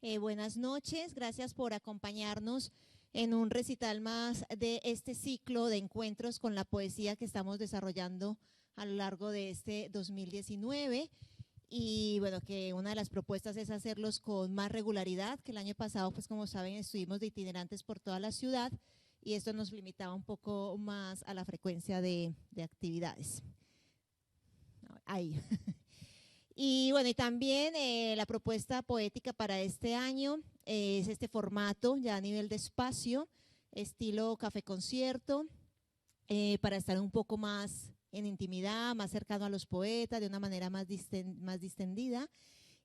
Buenas noches, gracias por acompañarnos en un recital más de este ciclo de encuentros con la poesía que estamos desarrollando a lo largo de este 2019. Y bueno, que una de las propuestas es hacerlos con más regularidad, que el año pasado, pues como saben, estuvimos de itinerantes por toda la ciudad y esto nos limitaba un poco más a la frecuencia de actividades. Ahí. Y bueno, y también la propuesta poética para este año es este formato ya a nivel de espacio, estilo café concierto, para estar un poco más en intimidad, más cercano a los poetas, de una manera más distendida.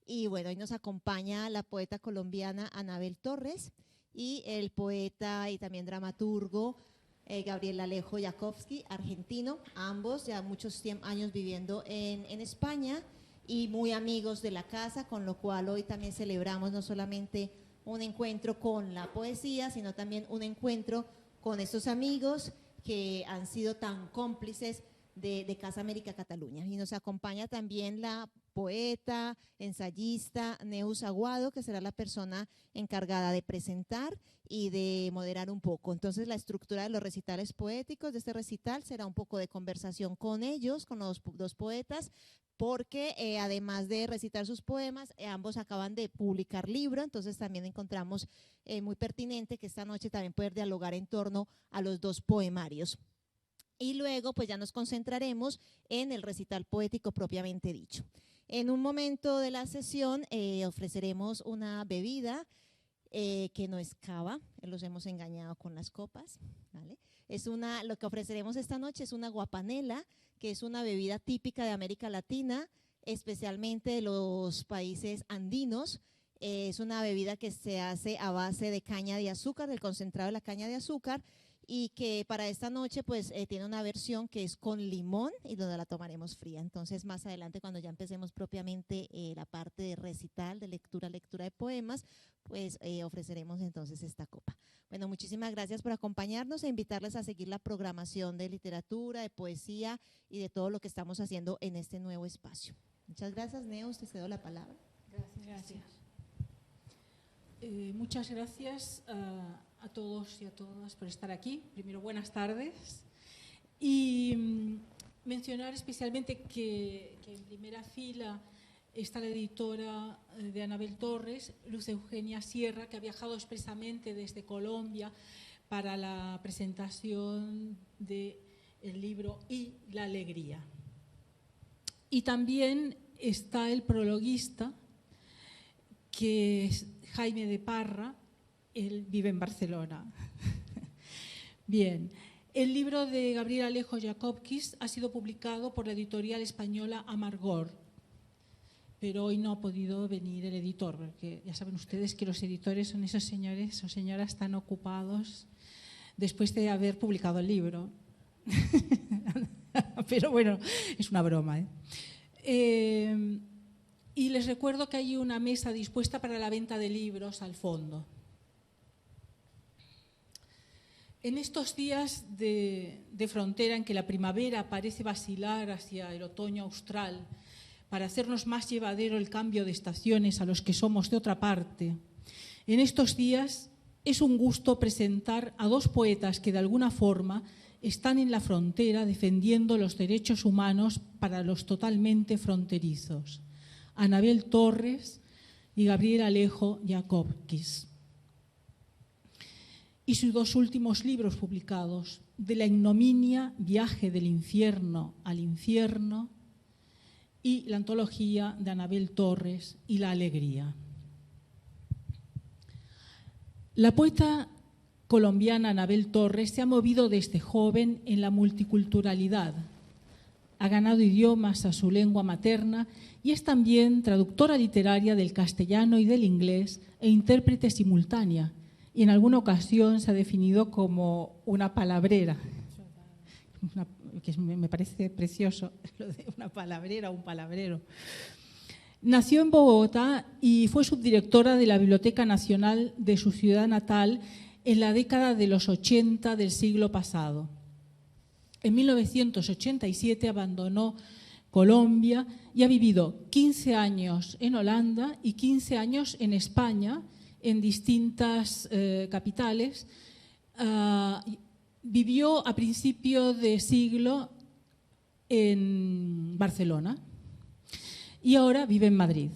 Y bueno, hoy nos acompaña la poeta colombiana Anabel Torres y el poeta y también dramaturgo Gabriel Alejo Jakobski, argentino, ambos ya muchos años viviendo en España y muy amigos de la casa, con lo cual hoy también celebramos no solamente un encuentro con la poesía, sino también un encuentro con estos amigos que han sido tan cómplices de Casa América Cataluña. Y nos acompaña también la poeta, ensayista Neus Aguado, que será la persona encargada de presentar y de moderar un poco. Entonces, la estructura de los recitales poéticos de este recital será un poco de conversación con ellos, con los dos poetas, porque además de recitar sus poemas, ambos acaban de publicar libro, entonces también encontramos muy pertinente que esta noche también poder dialogar en torno a los dos poemarios. Y luego pues ya nos concentraremos en el recital poético propiamente dicho. En un momento de la sesión ofreceremos una bebida que no es cava, los hemos engañado con las copas, ¿vale? Lo que ofreceremos esta noche es una guapanela, que es una bebida típica de América Latina, especialmente de los países andinos. Es una bebida que se hace a base de caña de azúcar, del concentrado de la caña de azúcar, y que para esta noche pues tiene una versión que es con limón y donde la tomaremos fría. Entonces más adelante, cuando ya empecemos propiamente la parte de recital, de lectura de poemas, pues ofreceremos entonces esta copa. Bueno, muchísimas gracias por acompañarnos e invitarles a seguir la programación de literatura, de poesía y de todo lo que estamos haciendo en este nuevo espacio. Muchas gracias, Neus, te cedo la palabra. Gracias. Muchas gracias a todos y a todas por estar aquí. Primero, buenas tardes. Y mencionar especialmente que en primera fila está la editora de Anabel Torres, Luz Eugenia Sierra, que ha viajado expresamente desde Colombia para la presentación del libro Y la alegría. Y también está el prologuista, que es Jaime de Parra. Él vive en Barcelona. Bien, el libro de Gabriel Alejo Jakobkis ha sido publicado por la editorial española Amargor, pero hoy no ha podido venir el editor, porque ya saben ustedes que los editores son esos señores o señoras tan ocupados después de haber publicado el libro. Pero bueno, es una broma, ¿eh? Y les recuerdo que hay una mesa dispuesta para la venta de libros al fondo. En estos días de frontera en que la primavera parece vacilar hacia el otoño austral para hacernos más llevadero el cambio de estaciones a los que somos de otra parte, en estos días es un gusto presentar a dos poetas que de alguna forma están en la frontera defendiendo los derechos humanos para los totalmente fronterizos: Anabel Torres y Gabriel Alejo Jakobkis. Y sus dos últimos libros publicados, De la ignominia, viaje del infierno al infierno, y la antología de Anabel Torres y la alegría. La poeta colombiana Anabel Torres se ha movido desde joven en la multiculturalidad. Ha ganado idiomas a su lengua materna y es también traductora literaria del castellano y del inglés e intérprete simultánea. Y en alguna ocasión se ha definido como una palabrera, que me parece precioso, lo de una palabrera o un palabrero. Nació en Bogotá y fue subdirectora de la Biblioteca Nacional de su ciudad natal en la década de los 80 del siglo pasado. En 1987 abandonó Colombia, y ha vivido 15 años en Holanda y 15 años en España, en distintas capitales. Vivió a principio de siglo en Barcelona y ahora vive en Madrid.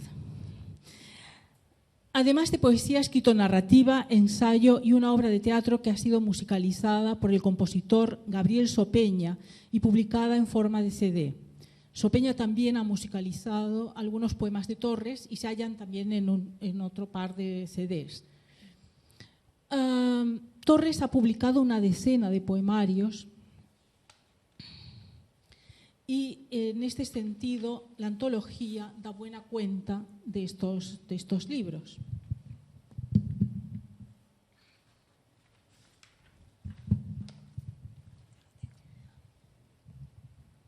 Además de poesía, ha escrito narrativa, ensayo y una obra de teatro que ha sido musicalizada por el compositor Gabriel Sopeña y publicada en forma de CD. Sopeña también ha musicalizado algunos poemas de Torres y se hallan también en otro par de CDs. Torres ha publicado una decena de poemarios y en este sentido la antología da buena cuenta de estos libros.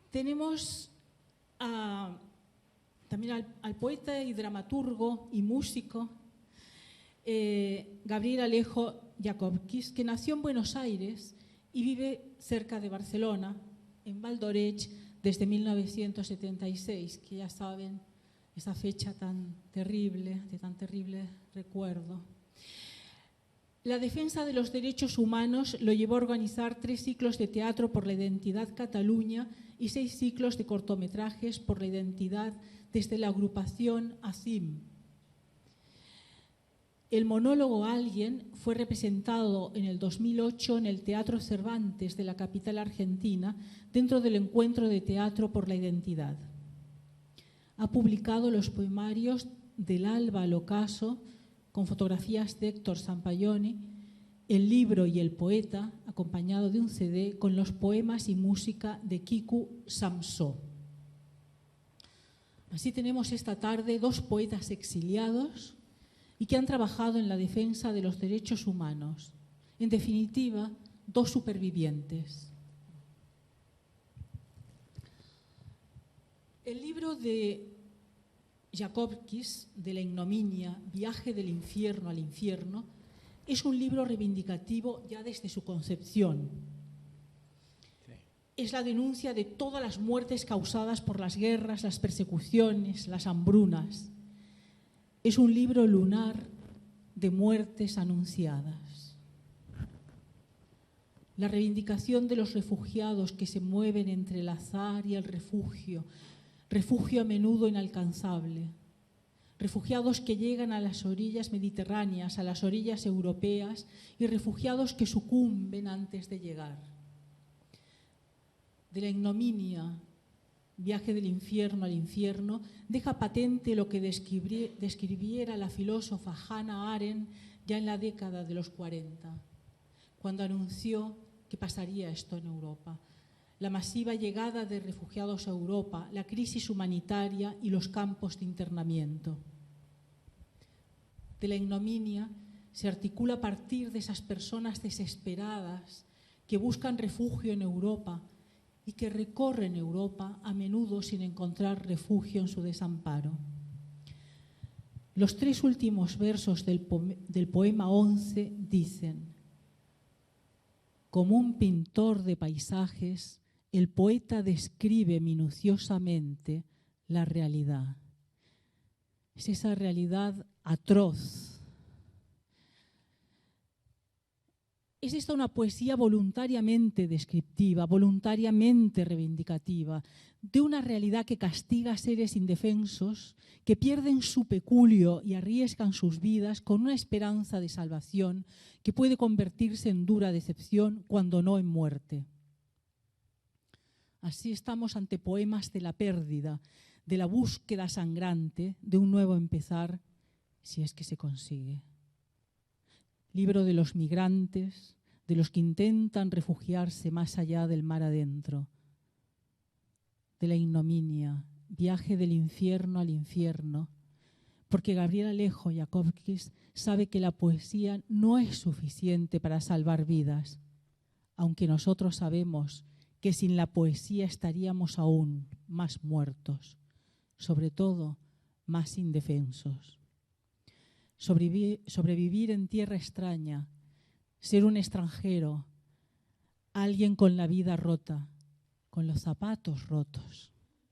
Tenemos también al poeta y dramaturgo y músico Gabriel Alejo Jakobkis, que nació en Buenos Aires y vive cerca de Barcelona, en Valdoreix, desde 1976, que ya saben, esa fecha tan terrible, de tan terrible recuerdo. La defensa de los derechos humanos lo llevó a organizar 3 ciclos de teatro por la identidad Cataluña y 6 ciclos de cortometrajes por la identidad desde la agrupación ACIM. El monólogo Alguien fue representado en el 2008 en el Teatro Cervantes de la capital argentina dentro del Encuentro de Teatro por la Identidad. Ha publicado los poemarios Del alba al ocaso, con fotografías de Héctor Sampayoni, El libro y el poeta, acompañado de un CD con los poemas y música de Kiku Samsó. Así tenemos esta tarde 2 poetas exiliados y que han trabajado en la defensa de los derechos humanos. En definitiva, 2 supervivientes. El libro de Jakobkis, de la ignominia, Viaje del infierno al infierno, es un libro reivindicativo ya desde su concepción. Sí. Es la denuncia de todas las muertes causadas por las guerras, las persecuciones, las hambrunas. Es un libro lunar de muertes anunciadas. La reivindicación de los refugiados que se mueven entre el azar y el refugio, refugio a menudo inalcanzable. Refugiados que llegan a las orillas mediterráneas, a las orillas europeas y refugiados que sucumben antes de llegar. De la ignominia, Viaje del infierno al infierno, deja patente lo que describiera la filósofa Hannah Arendt ya en la década de los 40, cuando anunció que pasaría esto en Europa. La masiva llegada de refugiados a Europa, la crisis humanitaria y los campos de internamiento. De la ignominia se articula a partir de esas personas desesperadas que buscan refugio en Europa y que recorren Europa a menudo sin encontrar refugio en su desamparo. Los 3 últimos versos del poema 11 dicen: como un pintor de paisajes, el poeta describe minuciosamente la realidad. Es esa realidad atroz. Es esta una poesía voluntariamente descriptiva, voluntariamente reivindicativa, de una realidad que castiga a seres indefensos que pierden su peculio y arriesgan sus vidas con una esperanza de salvación que puede convertirse en dura decepción, cuando no en muerte. Así estamos ante poemas de la pérdida, de la búsqueda sangrante de un nuevo empezar, si es que se consigue. Libro de los migrantes, de los que intentan refugiarse más allá del mar adentro. De la ignominia, Viaje del infierno al infierno, porque Gabriel Alejo Jakobkis sabe que la poesía no es suficiente para salvar vidas, aunque nosotros sabemos que sin la poesía estaríamos aún más muertos, sobre todo más indefensos. Sobrevivir en tierra extraña, ser un extranjero, alguien con la vida rota, con los zapatos rotos,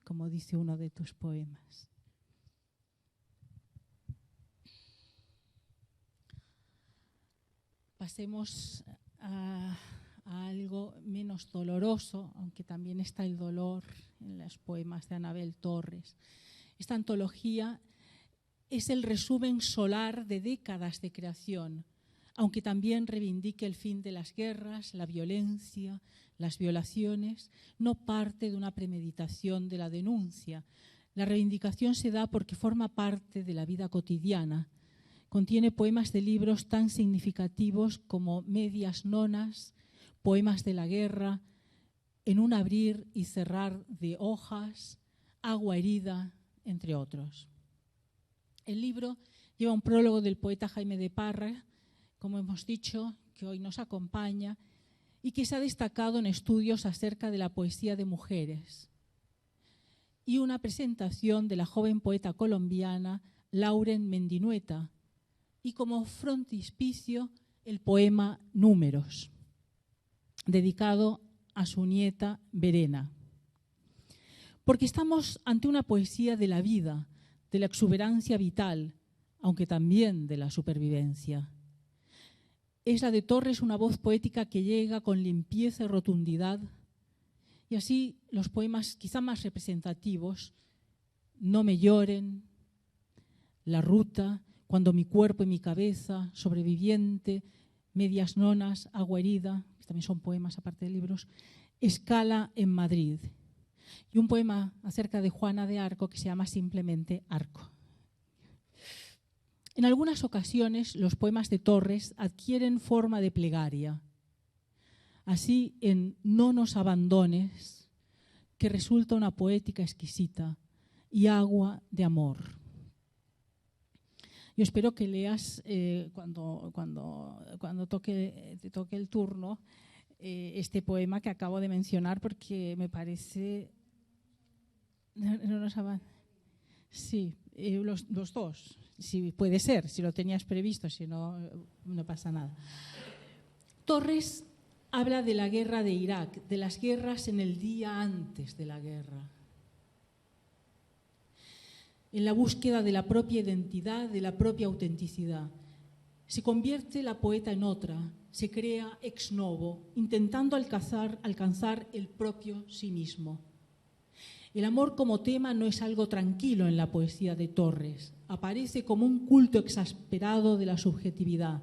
como dice uno de tus poemas. Pasemos a algo menos doloroso, aunque también está el dolor en los poemas de Anabel Torres. Esta antología es el resumen solar de décadas de creación, aunque también reivindique el fin de las guerras, la violencia, las violaciones, no parte de una premeditación de la denuncia. La reivindicación se da porque forma parte de la vida cotidiana. Contiene poemas de libros tan significativos como Medias Nonas, Poemas de la Guerra, En un abrir y cerrar de hojas, Agua herida, entre otros. El libro lleva un prólogo del poeta Jaime de Parra, como hemos dicho, que hoy nos acompaña y que se ha destacado en estudios acerca de la poesía de mujeres, y una presentación de la joven poeta colombiana Lauren Mendinueta, y como frontispicio el poema Números, dedicado a su nieta Verena. Porque estamos ante una poesía de la vida, de la exuberancia vital, aunque también de la supervivencia. Es la de Torres una voz poética que llega con limpieza y rotundidad, y así los poemas quizá más representativos, No me lloren, La ruta, Cuando mi cuerpo y mi cabeza, Sobreviviente, Medias Nonas, Agua herida, que también son poemas aparte de libros, Escala en Madrid, y un poema acerca de Juana de Arco que se llama simplemente Arco. En algunas ocasiones los poemas de Torres adquieren forma de plegaria. Así en No nos abandones, que resulta una poética exquisita, y Agua de amor. Yo espero que leas cuando te toque el turno este poema que acabo de mencionar, porque me parece... Sí, los dos, si puede ser, si lo tenías previsto, si no, no pasa nada. Torres habla de la guerra de Irak, de las guerras en el día antes de la guerra. En la búsqueda de la propia identidad, de la propia autenticidad. Se convierte la poeta en otra, se crea ex novo, intentando alcanzar el propio sí mismo. El amor como tema no es algo tranquilo en la poesía de Torres. Aparece como un culto exasperado de la subjetividad,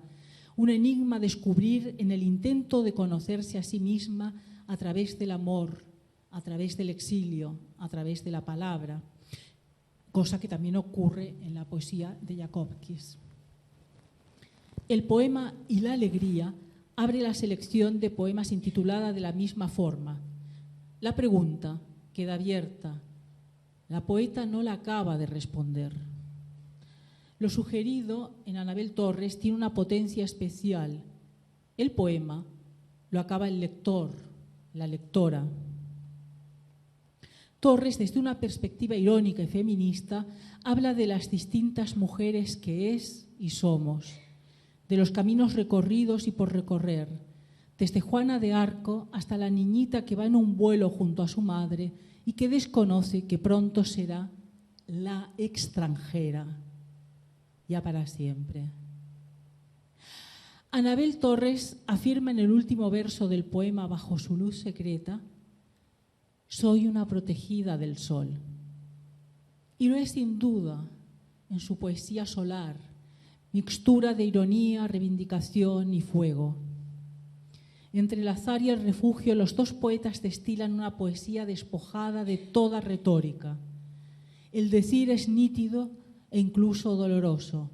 un enigma a descubrir en el intento de conocerse a sí misma a través del amor, a través del exilio, a través de la palabra, cosa que también ocurre en la poesía de Jakóbkis. El poema Y la alegría abre la selección de poemas intitulada de la misma forma. La pregunta queda abierta. La poeta no la acaba de responder. Lo sugerido en Anabel Torres tiene una potencia especial. El poema lo acaba el lector, la lectora. Torres, desde una perspectiva irónica y feminista, habla de las distintas mujeres que es y somos, de los caminos recorridos y por recorrer, desde Juana de Arco hasta la niñita que va en un vuelo junto a su madre y que desconoce que pronto será la extranjera, ya para siempre. Anabel Torres afirma en el último verso del poema Bajo su luz secreta: soy una protegida del sol. Y lo es sin duda en su poesía solar, mixtura de ironía, reivindicación y fuego. Entre el azar y el refugio, los dos poetas destilan una poesía despojada de toda retórica. El decir es nítido e incluso doloroso.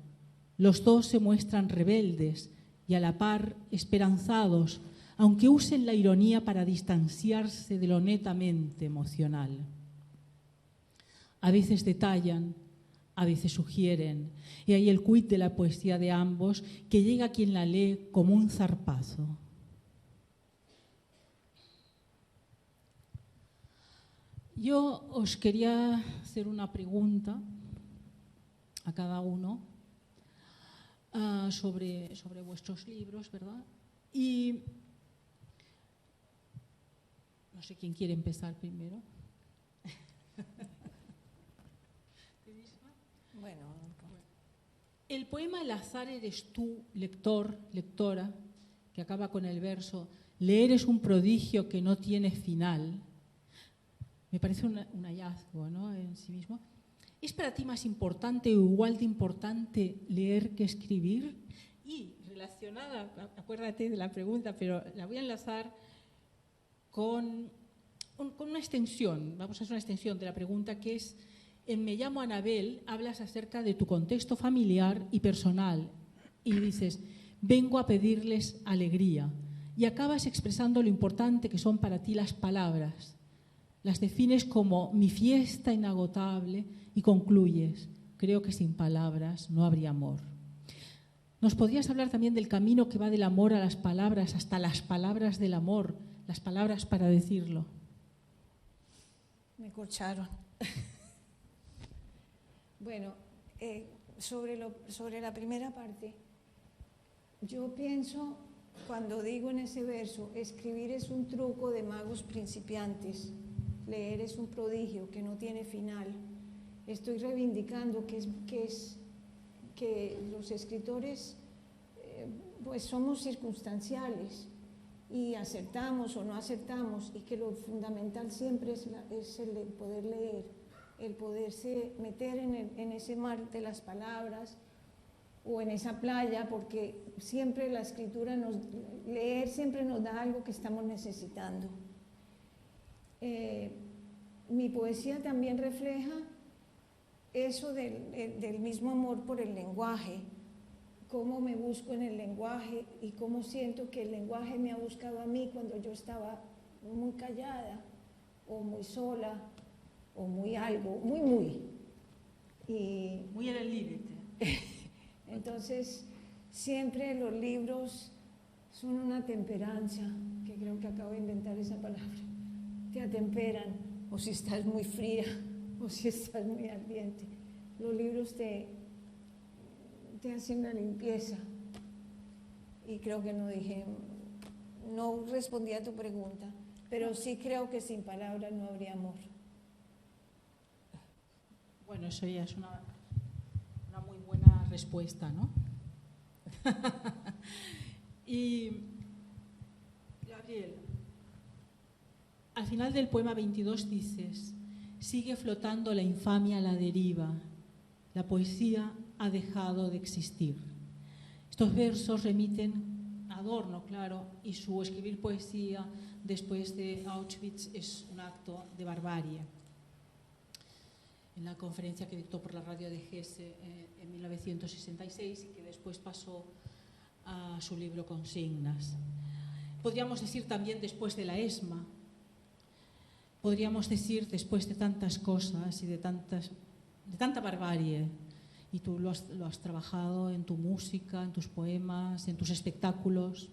Los dos se muestran rebeldes y a la par esperanzados, aunque usen la ironía para distanciarse de lo netamente emocional. A veces detallan, a veces sugieren, y ahí el quid de la poesía de ambos, que llega a quien la lee como un zarpazo. Yo os quería hacer una pregunta a cada uno sobre vuestros libros, ¿verdad? Y no sé quién quiere empezar primero. Bueno, El poema El azar eres tú, lector, lectora, que acaba con el verso leer es un prodigio que no tiene final, me parece un hallazgo, ¿no?, en sí mismo. ¿Es para ti más importante o igual de importante leer que escribir? Y relacionada, acuérdate de la pregunta, pero la voy a enlazar con una extensión, vamos a hacer una extensión de la pregunta, que es: en Me llamo Anabel hablas acerca de tu contexto familiar y personal y dices, vengo a pedirles alegría, y acabas expresando lo importante que son para ti las palabras. Las defines como mi fiesta inagotable y concluyes, creo que sin palabras no habría amor. ¿Nos podrías hablar también del camino que va del amor a las palabras hasta las palabras del amor, las palabras para decirlo? me corcharon. Bueno, sobre la primera parte, yo pienso, cuando digo en ese verso, escribir es un truco de magos principiantes, leer es un prodigio que no tiene final. Estoy reivindicando que los escritores pues somos circunstanciales y acertamos o no acertamos, y que lo fundamental siempre es el poder leer, el poderse meter en ese mar de las palabras o en esa playa, porque siempre la escritura, leer siempre nos da algo que estamos necesitando. Mi poesía también refleja eso del mismo amor por el lenguaje, cómo me busco en el lenguaje y cómo siento que el lenguaje me ha buscado a mí cuando yo estaba muy callada o muy sola o muy algo, muy. Y muy en el límite. Entonces, siempre los libros son una temperancia, que creo que acabo de inventar esa palabra. Te atemperan, o si estás muy fría, o si estás muy ardiente. Los libros te hacen una limpieza. Y creo que no respondí a tu pregunta, pero sí creo que sin palabras no habría amor. Bueno, eso ya es una muy buena respuesta, ¿no? Y, Gabriel, al final del poema 22 dices, sigue flotando la infamia a la deriva, la poesía ha dejado de existir. Estos versos remiten a Adorno, claro, y su escribir poesía después de Auschwitz es un acto de barbarie. En la conferencia que dictó por la radio de Hesse en 1966 y que después pasó a su libro Consignas. Podríamos decir también después de la ESMA, podríamos decir después de tantas cosas y de tanta barbarie, y tú lo has trabajado en tu música, en tus poemas, en tus espectáculos.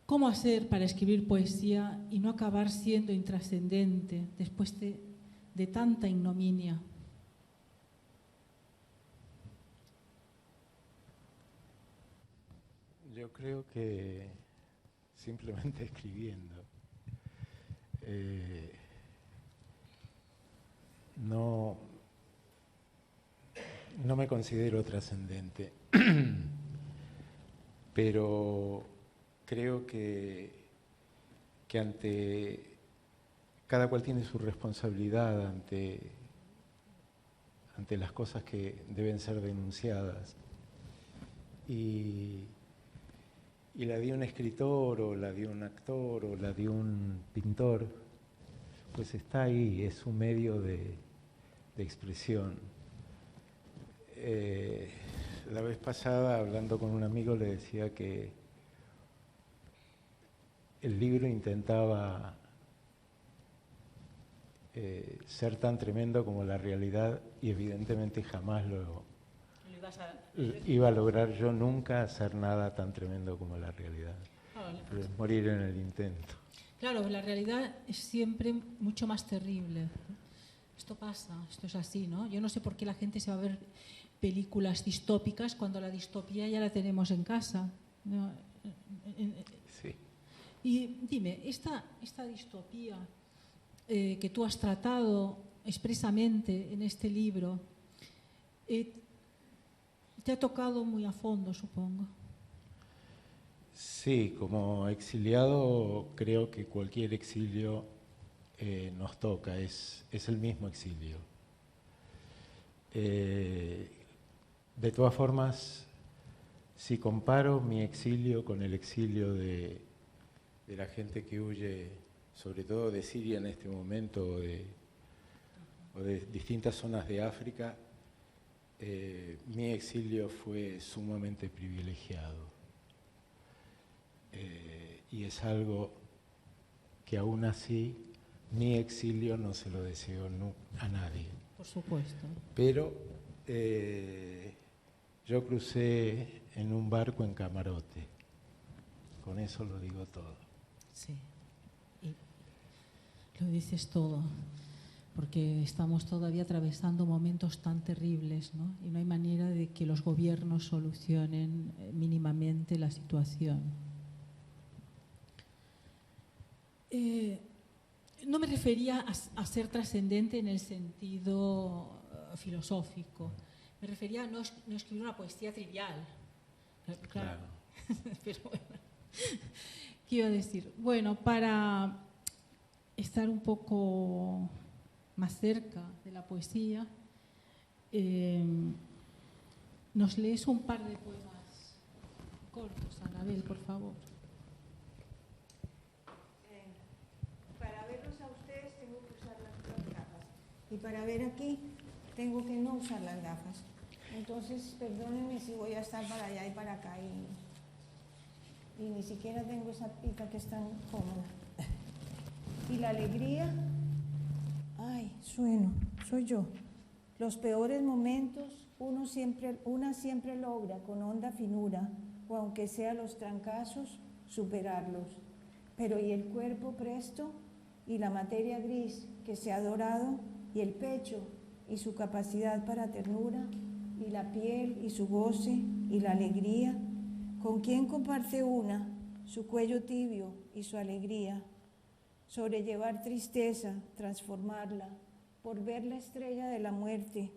¿Cómo hacer para escribir poesía y no acabar siendo intrascendente después de tanta ignominia? Yo creo que simplemente escribiendo. No me considero trascendente, pero creo que cada cual tiene su responsabilidad ante las cosas que deben ser denunciadas. Y la de un escritor o la de un actor o la de un pintor, pues está ahí, es un medio de expresión. La vez pasada, hablando con un amigo, le decía que el libro intentaba ser tan tremendo como la realidad y evidentemente jamás iba a lograr yo nunca hacer nada tan tremendo como la realidad. Pero es morir en el intento. Claro, la realidad es siempre mucho más terrible. Esto pasa, esto es así, ¿no? Yo no sé por qué la gente se va a ver películas distópicas cuando la distopía ya la tenemos en casa, ¿no? Sí. Y dime, esta distopía que tú has tratado expresamente en este libro, Te ha tocado muy a fondo, supongo. Sí, como exiliado creo que cualquier exilio nos toca, es el mismo exilio. De todas formas, si comparo mi exilio con el exilio de la gente que huye, sobre todo de Siria en este momento, o de distintas zonas de África, mi exilio fue sumamente privilegiado. Y es algo que aún así mi exilio no se lo deseo a nadie. Por supuesto. Pero yo crucé en un barco en camarote. Con eso lo digo todo. Sí, y lo dices todo, porque estamos todavía atravesando momentos tan terribles, ¿no? Y no hay manera de que los gobiernos solucionen mínimamente la situación. No me refería a ser trascendente en el sentido filosófico, me refería a no escribir una poesía trivial. Claro. Pero bueno, ¿qué iba a decir? Bueno, para estar un poco más cerca de la poesía, nos lees un par de poemas cortos, Anabel, por favor. Para verlos a ustedes tengo que usar las gafas y para ver aquí tengo que no usar las gafas. Entonces, perdónenme si voy a estar para allá y para acá y ni siquiera tengo esa pica que es tan cómoda. Y la alegría, ay, soy yo. Los peores momentos una siempre logra con honda finura, o aunque sea los trancazos, superarlos. Pero ¿y el cuerpo presto? Y la materia gris que se ha dorado, y el pecho y su capacidad para ternura, y la piel y su goce y la alegría. ¿Con quién comparte una su cuello tibio y su alegría? Sobrellevar tristeza, transformarla, por ver la estrella de la muerte,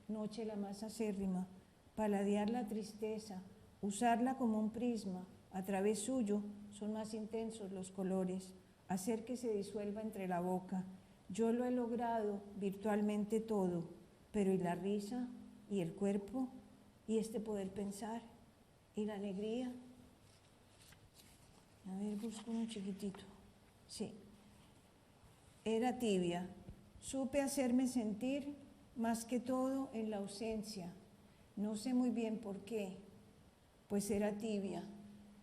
noche la más acérrima, paladear la tristeza, usarla como un prisma, a través suyo son más intensos los colores, hacer que se disuelva entre la boca. Yo lo he logrado virtualmente todo, pero ¿y la risa? ¿Y el cuerpo? ¿Y este poder pensar? ¿Y la alegría? A ver, busco uno chiquitito. Sí. Era tibia. Supe hacerme sentir más que todo en la ausencia. No sé muy bien por qué, pues era tibia.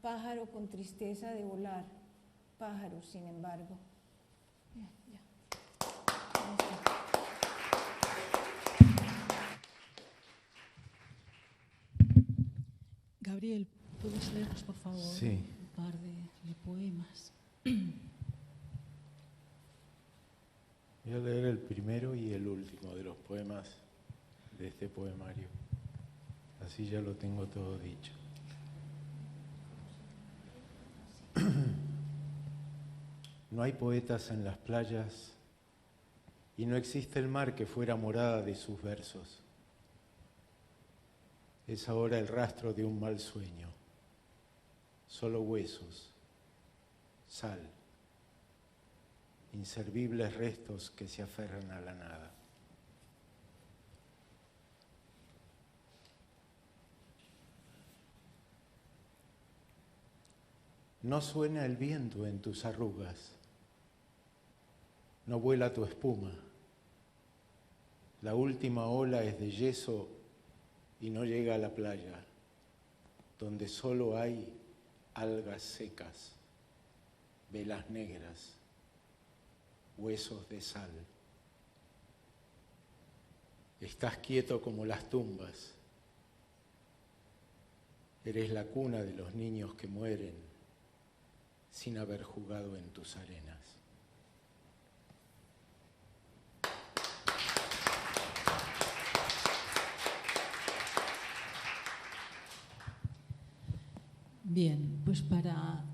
Pájaro con tristeza de volar. Pájaro, sin embargo. Ya. Gabriel, ¿puedes leernos, por favor, Sí, un par de poemas? voy a leer el primero y el último de los poemas de este poemario. Así ya lo tengo todo dicho. No hay poetas en las playas y no existe el mar que fuera morada de sus versos. Es ahora el rastro de un mal sueño, solo huesos, sal, inservibles restos que se aferran a la nada. No suena el viento en tus arrugas, no vuela tu espuma. La última ola es de yeso y no llega a la playa, donde solo hay algas secas, velas negras, huesos de sal. Estás quieto como las tumbas. Eres la cuna de los niños que mueren sin haber jugado en tus arenas. Bien, pues para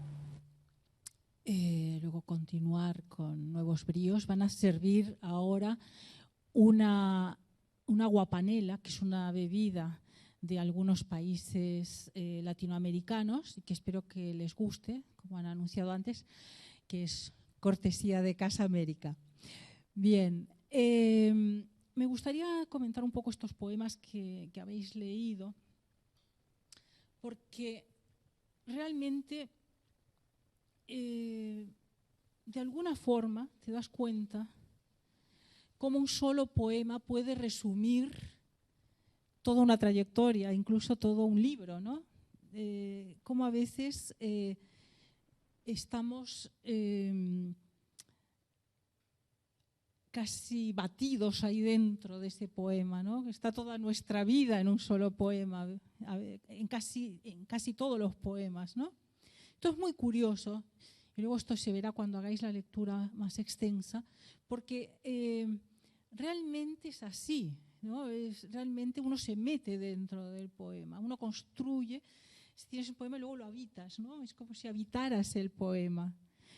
luego continuar con nuevos bríos, van a servir ahora una una guapanela, que es una bebida de algunos países latinoamericanos y que espero que les guste, como han anunciado antes, que es cortesía de Casa América. Bien, me gustaría comentar un poco estos poemas que habéis leído, porque realmente de alguna forma te das cuenta cómo un solo poema puede resumir toda una trayectoria, incluso todo un libro, ¿no? Cómo a veces estamos casi batidos ahí dentro de ese poema, ¿no? Está toda nuestra vida en un solo poema, en casi todos los poemas, ¿no? Esto es muy curioso, y luego esto se verá cuando hagáis la lectura más extensa, porque realmente es así, ¿no? Realmente uno se mete dentro del poema, uno construye, si tienes un poema y luego lo habitas, ¿no? Es como si habitaras el poema.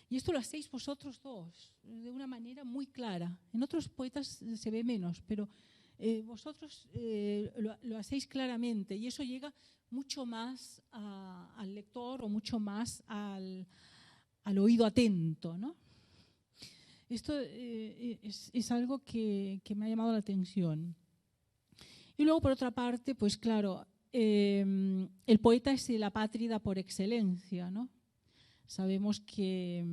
Y esto lo hacéis vosotros dos, de una manera muy clara. En otros poetas se ve menos, pero vosotros lo hacéis claramente y eso llega mucho más al lector o mucho más al oído atento, ¿no? Esto es algo que me ha llamado la atención. Y luego, por otra parte, pues claro, el poeta es el apátrida por excelencia, ¿no? Sabemos que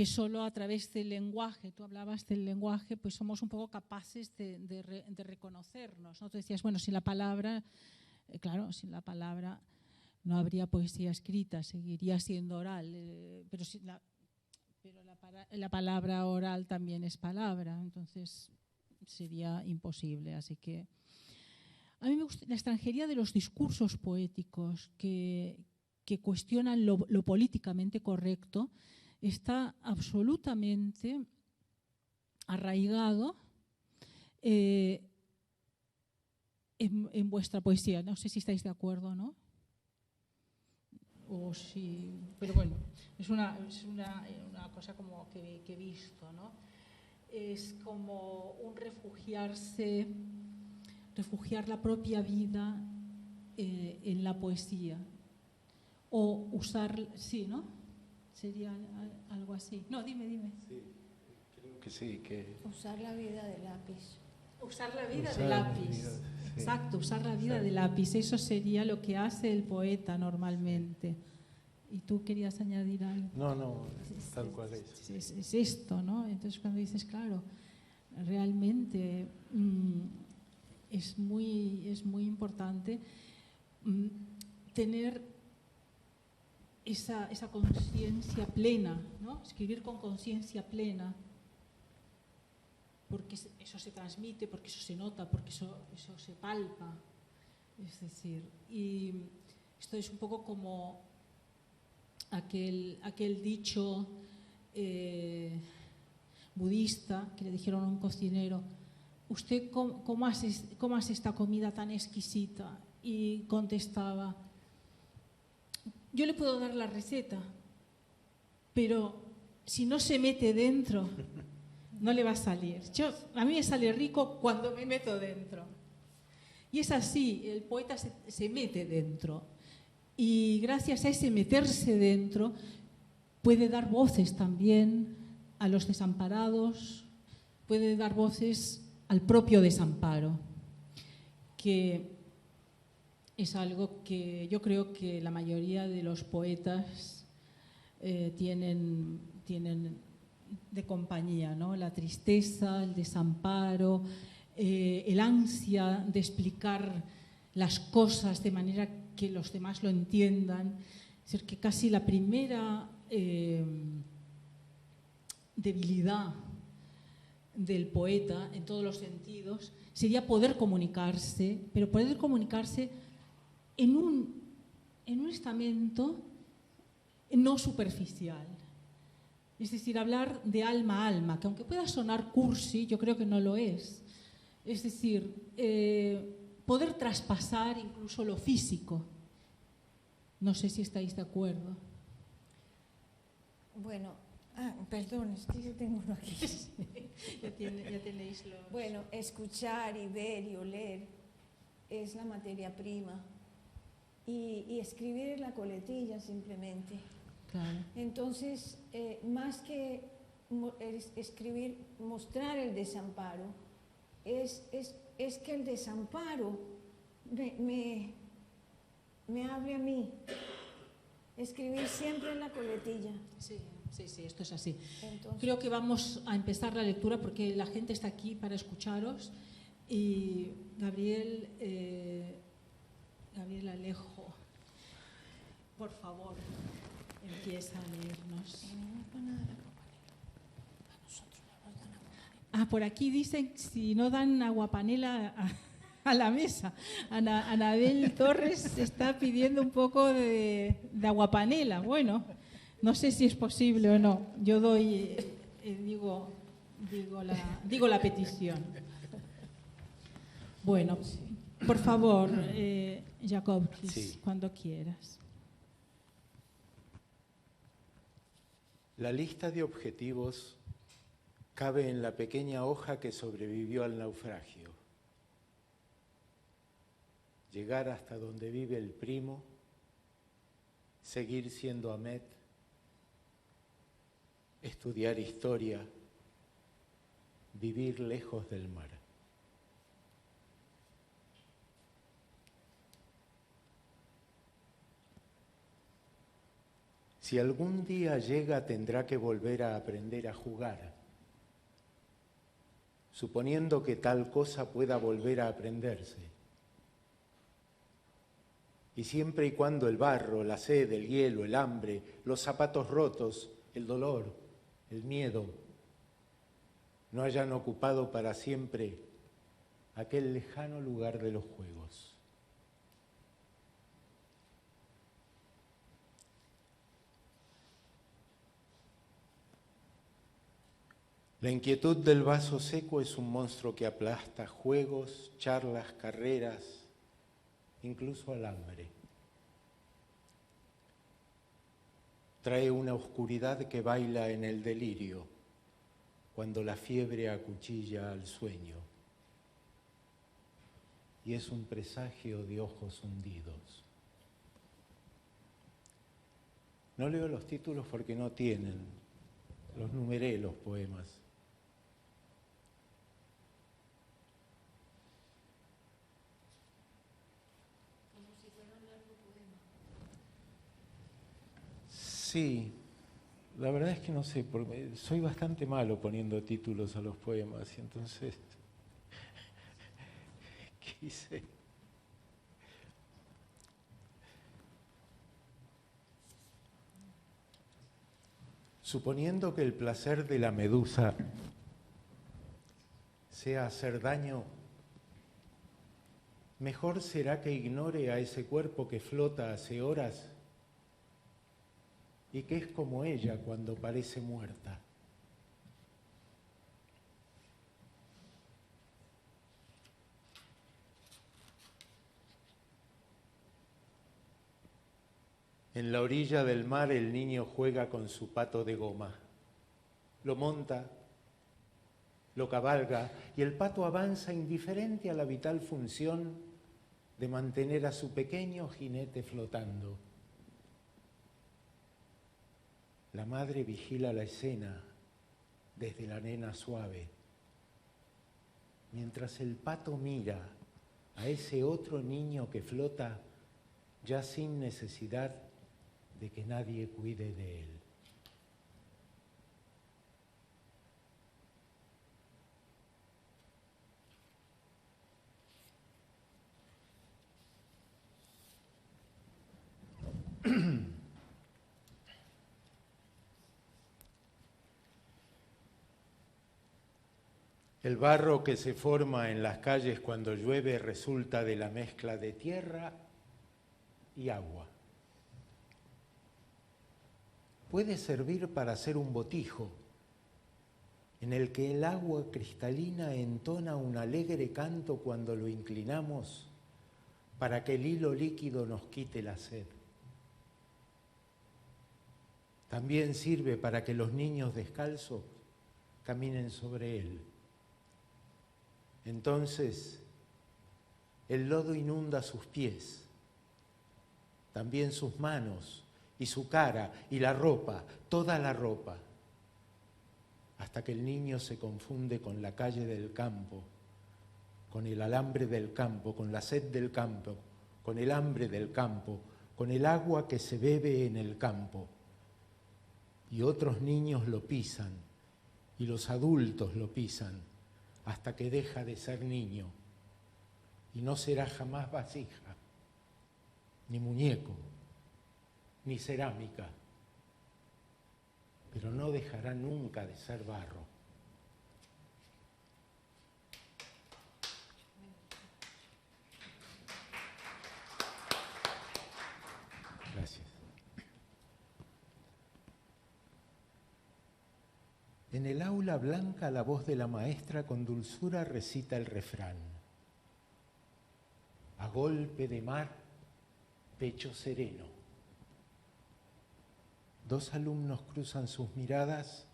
solo a través del lenguaje, tú hablabas del lenguaje, pues somos un poco capaces de reconocernos, ¿no? Tú decías, bueno, sin la palabra, claro, sin la palabra no habría poesía escrita, seguiría siendo oral, pero la palabra oral también es palabra, entonces sería imposible. Así que a mí me gusta la extranjería de los discursos poéticos que cuestionan lo políticamente correcto, está absolutamente arraigado en vuestra poesía. No sé si estáis de acuerdo, ¿no? O si, pero bueno, es una cosa como que he visto, ¿no? Es como un refugiar la propia vida en la poesía. O usar, sí, ¿no? Sería algo así. No, dime. Sí, creo que sí. Usar la vida de lápiz. Usar la vida de lápiz. Sí. Exacto, usar la vida de lápiz. Eso sería lo que hace el poeta normalmente. ¿Y tú querías añadir algo? No, tal cual es. Es esto, ¿no? Entonces cuando dices, claro, realmente es muy importante tener esa conciencia plena, ¿no? Escribir con conciencia plena, porque eso se transmite, porque eso se nota, porque eso se palpa. Es decir, y esto es un poco como aquel dicho budista que le dijeron a un cocinero: ¿usted cómo hace esta comida tan exquisita? Y contestaba: yo le puedo dar la receta, pero si no se mete dentro, no le va a salir. A mí me sale rico cuando me meto dentro. Y es así, el poeta se mete dentro. Y gracias a ese meterse dentro, puede dar voces también a los desamparados, puede dar voces al propio desamparo, que es algo que yo creo que la mayoría de los poetas tienen de compañía, ¿no? La tristeza, el desamparo, el ansia de explicar las cosas de manera que los demás lo entiendan. Es decir, que casi la primera debilidad del poeta, en todos los sentidos, sería poder comunicarse, pero poder comunicarse en un estamento no superficial. Es decir, hablar de alma a alma, que aunque pueda sonar cursi, yo creo que no lo es. Es decir, poder traspasar incluso lo físico. No sé si estáis de acuerdo. Bueno, Perdón, es que yo tengo uno aquí. Ya tenéis los... Bueno, escuchar y ver y oler es la materia prima. Y escribir es la coletilla simplemente. Claro. Entonces, más que escribir, mostrar el desamparo, es que el desamparo me hable a mí. Escribir siempre en la coletilla. Sí, esto es así. Entonces, Creo que vamos a empezar la lectura porque la gente está aquí para escucharos y Gabriel Alejo, por favor, empieza a leernos. Por aquí dicen si no dan aguapanela a la mesa. Anabel Torres está pidiendo un poco de aguapanela. Bueno, no sé si es posible o no. Yo digo la petición. Bueno, por favor, Jacob, Sí. cuando quieras. La lista de objetivos cabe en la pequeña hoja que sobrevivió al naufragio. Llegar hasta donde vive el primo, seguir siendo Ahmed, estudiar historia, vivir lejos del mar. Si algún día llega, tendrá que volver a aprender a jugar, suponiendo que tal cosa pueda volver a aprenderse. Y siempre y cuando el barro, la sed, el hielo, el hambre, los zapatos rotos, el dolor, el miedo, no hayan ocupado para siempre aquel lejano lugar de los juegos. La inquietud del vaso seco es un monstruo que aplasta juegos, charlas, carreras, incluso al hambre. Trae una oscuridad que baila en el delirio, cuando la fiebre acuchilla al sueño. Y es un presagio de ojos hundidos. No leo los títulos porque no tienen, los numeré los poemas. Sí, la verdad es que no sé, porque soy bastante malo poniendo títulos a los poemas y entonces quise. Suponiendo que el placer de la medusa sea hacer daño, mejor será que ignore a ese cuerpo que flota hace horas y que es como ella cuando parece muerta. En la orilla del mar el niño juega con su pato de goma. Lo monta, lo cabalga y el pato avanza indiferente a la vital función de mantener a su pequeño jinete flotando. La madre vigila la escena desde la arena suave, mientras el pato mira a ese otro niño que flota ya sin necesidad de que nadie cuide de él. El barro que se forma en las calles cuando llueve resulta de la mezcla de tierra y agua. Puede servir para hacer un botijo en el que el agua cristalina entona un alegre canto cuando lo inclinamos para que el hilo líquido nos quite la sed. también sirve para que los niños descalzos caminen sobre él. Entonces, el lodo inunda sus pies, también sus manos y su cara y la ropa, toda la ropa, hasta que el niño se confunde con la calle del campo, con el alambre del campo, con la sed del campo, con el hambre del campo, con el agua que se bebe en el campo. Y otros niños lo pisan, y los adultos lo pisan, hasta que deja de ser niño, y no será jamás vasija, ni muñeco, ni cerámica, pero no dejará nunca de ser barro. Gracias. En el aula blanca la voz de la maestra con dulzura recita el refrán. A golpe de mar, pecho sereno. Dos alumnos cruzan sus miradas,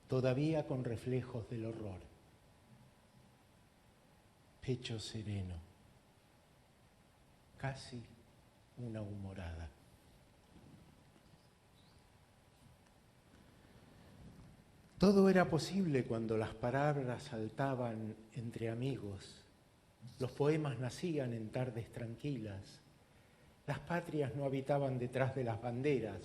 todavía con reflejos del horror. Pecho sereno, casi una humorada. Todo era posible cuando las palabras saltaban entre amigos. Los poemas nacían en tardes tranquilas. Las patrias no habitaban detrás de las banderas.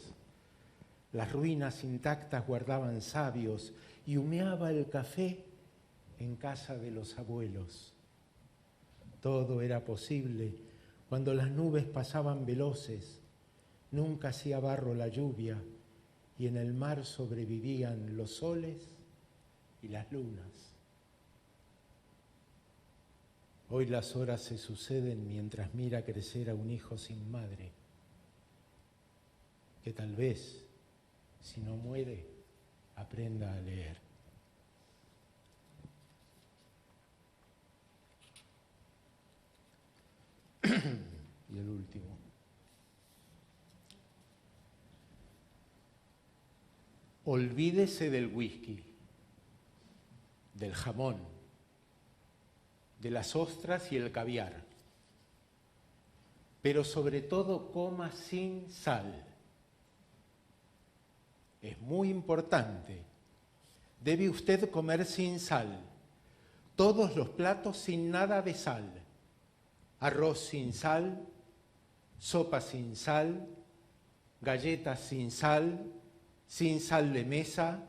Las ruinas intactas guardaban sabios y humeaba el café en casa de los abuelos. Todo era posible cuando las nubes pasaban veloces. Nunca hacía barro la lluvia y en el mar sobrevivían los soles y las lunas. Hoy las horas se suceden mientras mira crecer a un hijo sin madre, que tal vez, si no muere, aprenda a leer. Y el último. Olvídese del whisky, del jamón, de las ostras y el caviar, pero sobre todo coma sin sal. Es muy importante. Debe usted comer sin sal. Todos los platos sin nada de sal. Arroz sin sal, sopa sin sal, galletas sin sal de mesa,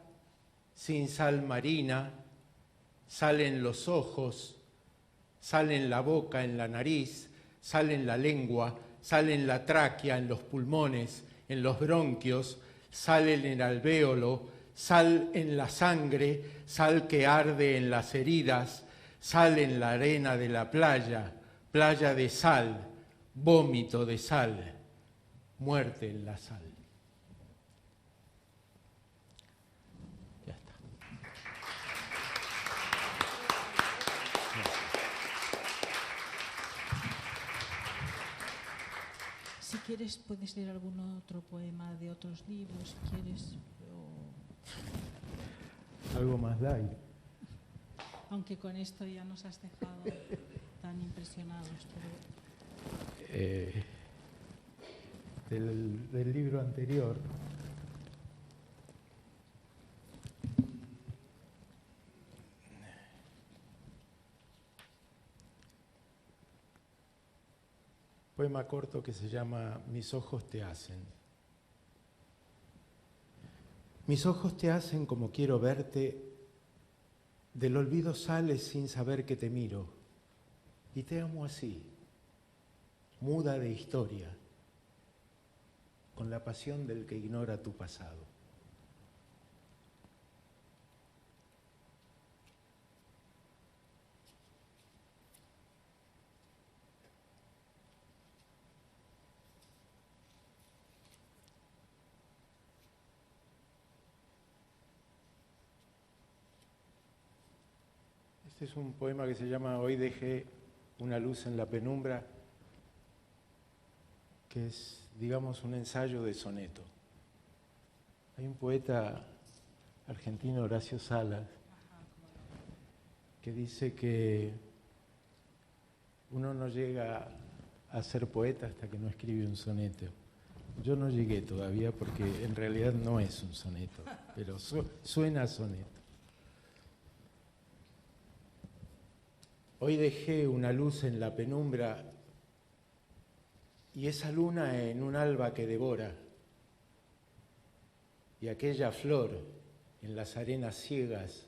sin sal marina, sal en los ojos, sal en la boca, en la nariz, sal en la lengua, sal en la tráquea, en los pulmones, en los bronquios, sal en el alvéolo, sal en la sangre, sal que arde en las heridas, sal en la arena de la playa, playa de sal, vómito de sal, muerte en la sal. Ya está. Si quieres, puedes leer algún otro poema de otros libros, si quieres. Algo más light. Aunque con esto ya nos has dejado tan impresionados. Del libro anterior. Poema corto que se llama Mis ojos te hacen. Mis ojos te hacen como quiero verte, del olvido sales sin saber que te miro, y te amo así, muda de historia, con la pasión del que ignora tu pasado. Este es un poema que se llama Hoy dejé una luz en la penumbra, que es, digamos, un ensayo de soneto. Hay un poeta argentino, Horacio Salas, que dice que uno no llega a ser poeta hasta que no escribe un soneto. Yo no llegué todavía porque en realidad no es un soneto, pero suena a soneto. Hoy dejé una luz en la penumbra y esa luna en un alba que devora, y aquella flor en las arenas ciegas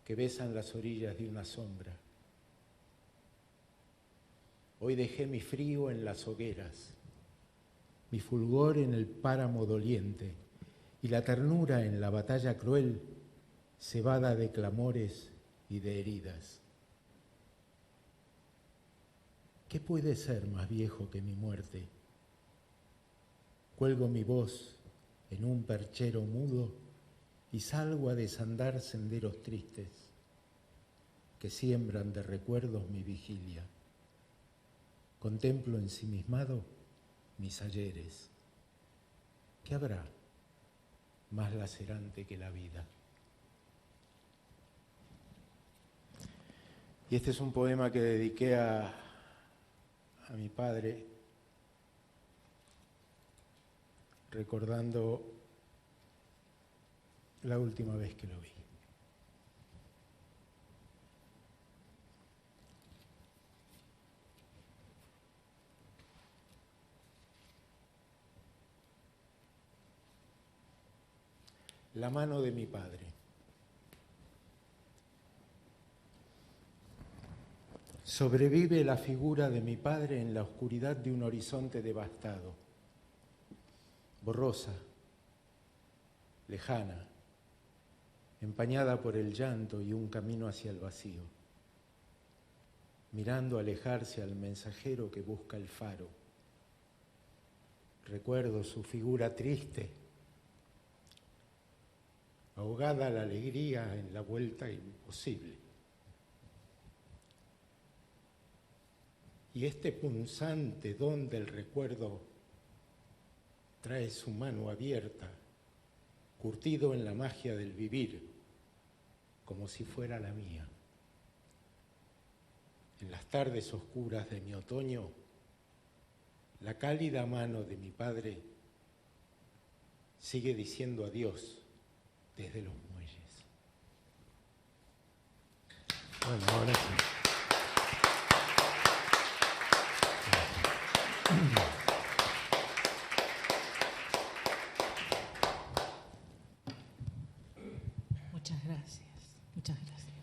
que besan las orillas de una sombra. Hoy dejé mi frío en las hogueras, mi fulgor en el páramo doliente y la ternura en la batalla cruel, cebada de clamores y de heridas. ¿Qué puede ser más viejo que mi muerte? Cuelgo mi voz en un perchero mudo y salgo a desandar senderos tristes que siembran de recuerdos mi vigilia. Contemplo ensimismado mis ayeres. ¿Qué habrá más lacerante que la vida? Y este es un poema que dediqué a mi padre, recordando la última vez que lo vi. La mano de mi padre. Sobrevive la figura de mi padre en la oscuridad de un horizonte devastado, borrosa, lejana, empañada por el llanto y un camino hacia el vacío, mirando alejarse al mensajero que busca el faro. Recuerdo su figura triste, ahogada la alegría en la vuelta imposible. Y este punzante don del recuerdo trae su mano abierta, curtido en la magia del vivir, como si fuera la mía. En las tardes oscuras de mi otoño, la cálida mano de mi padre sigue diciendo adiós desde los muelles. Bueno, ahora sí. Muchas gracias, muchas gracias.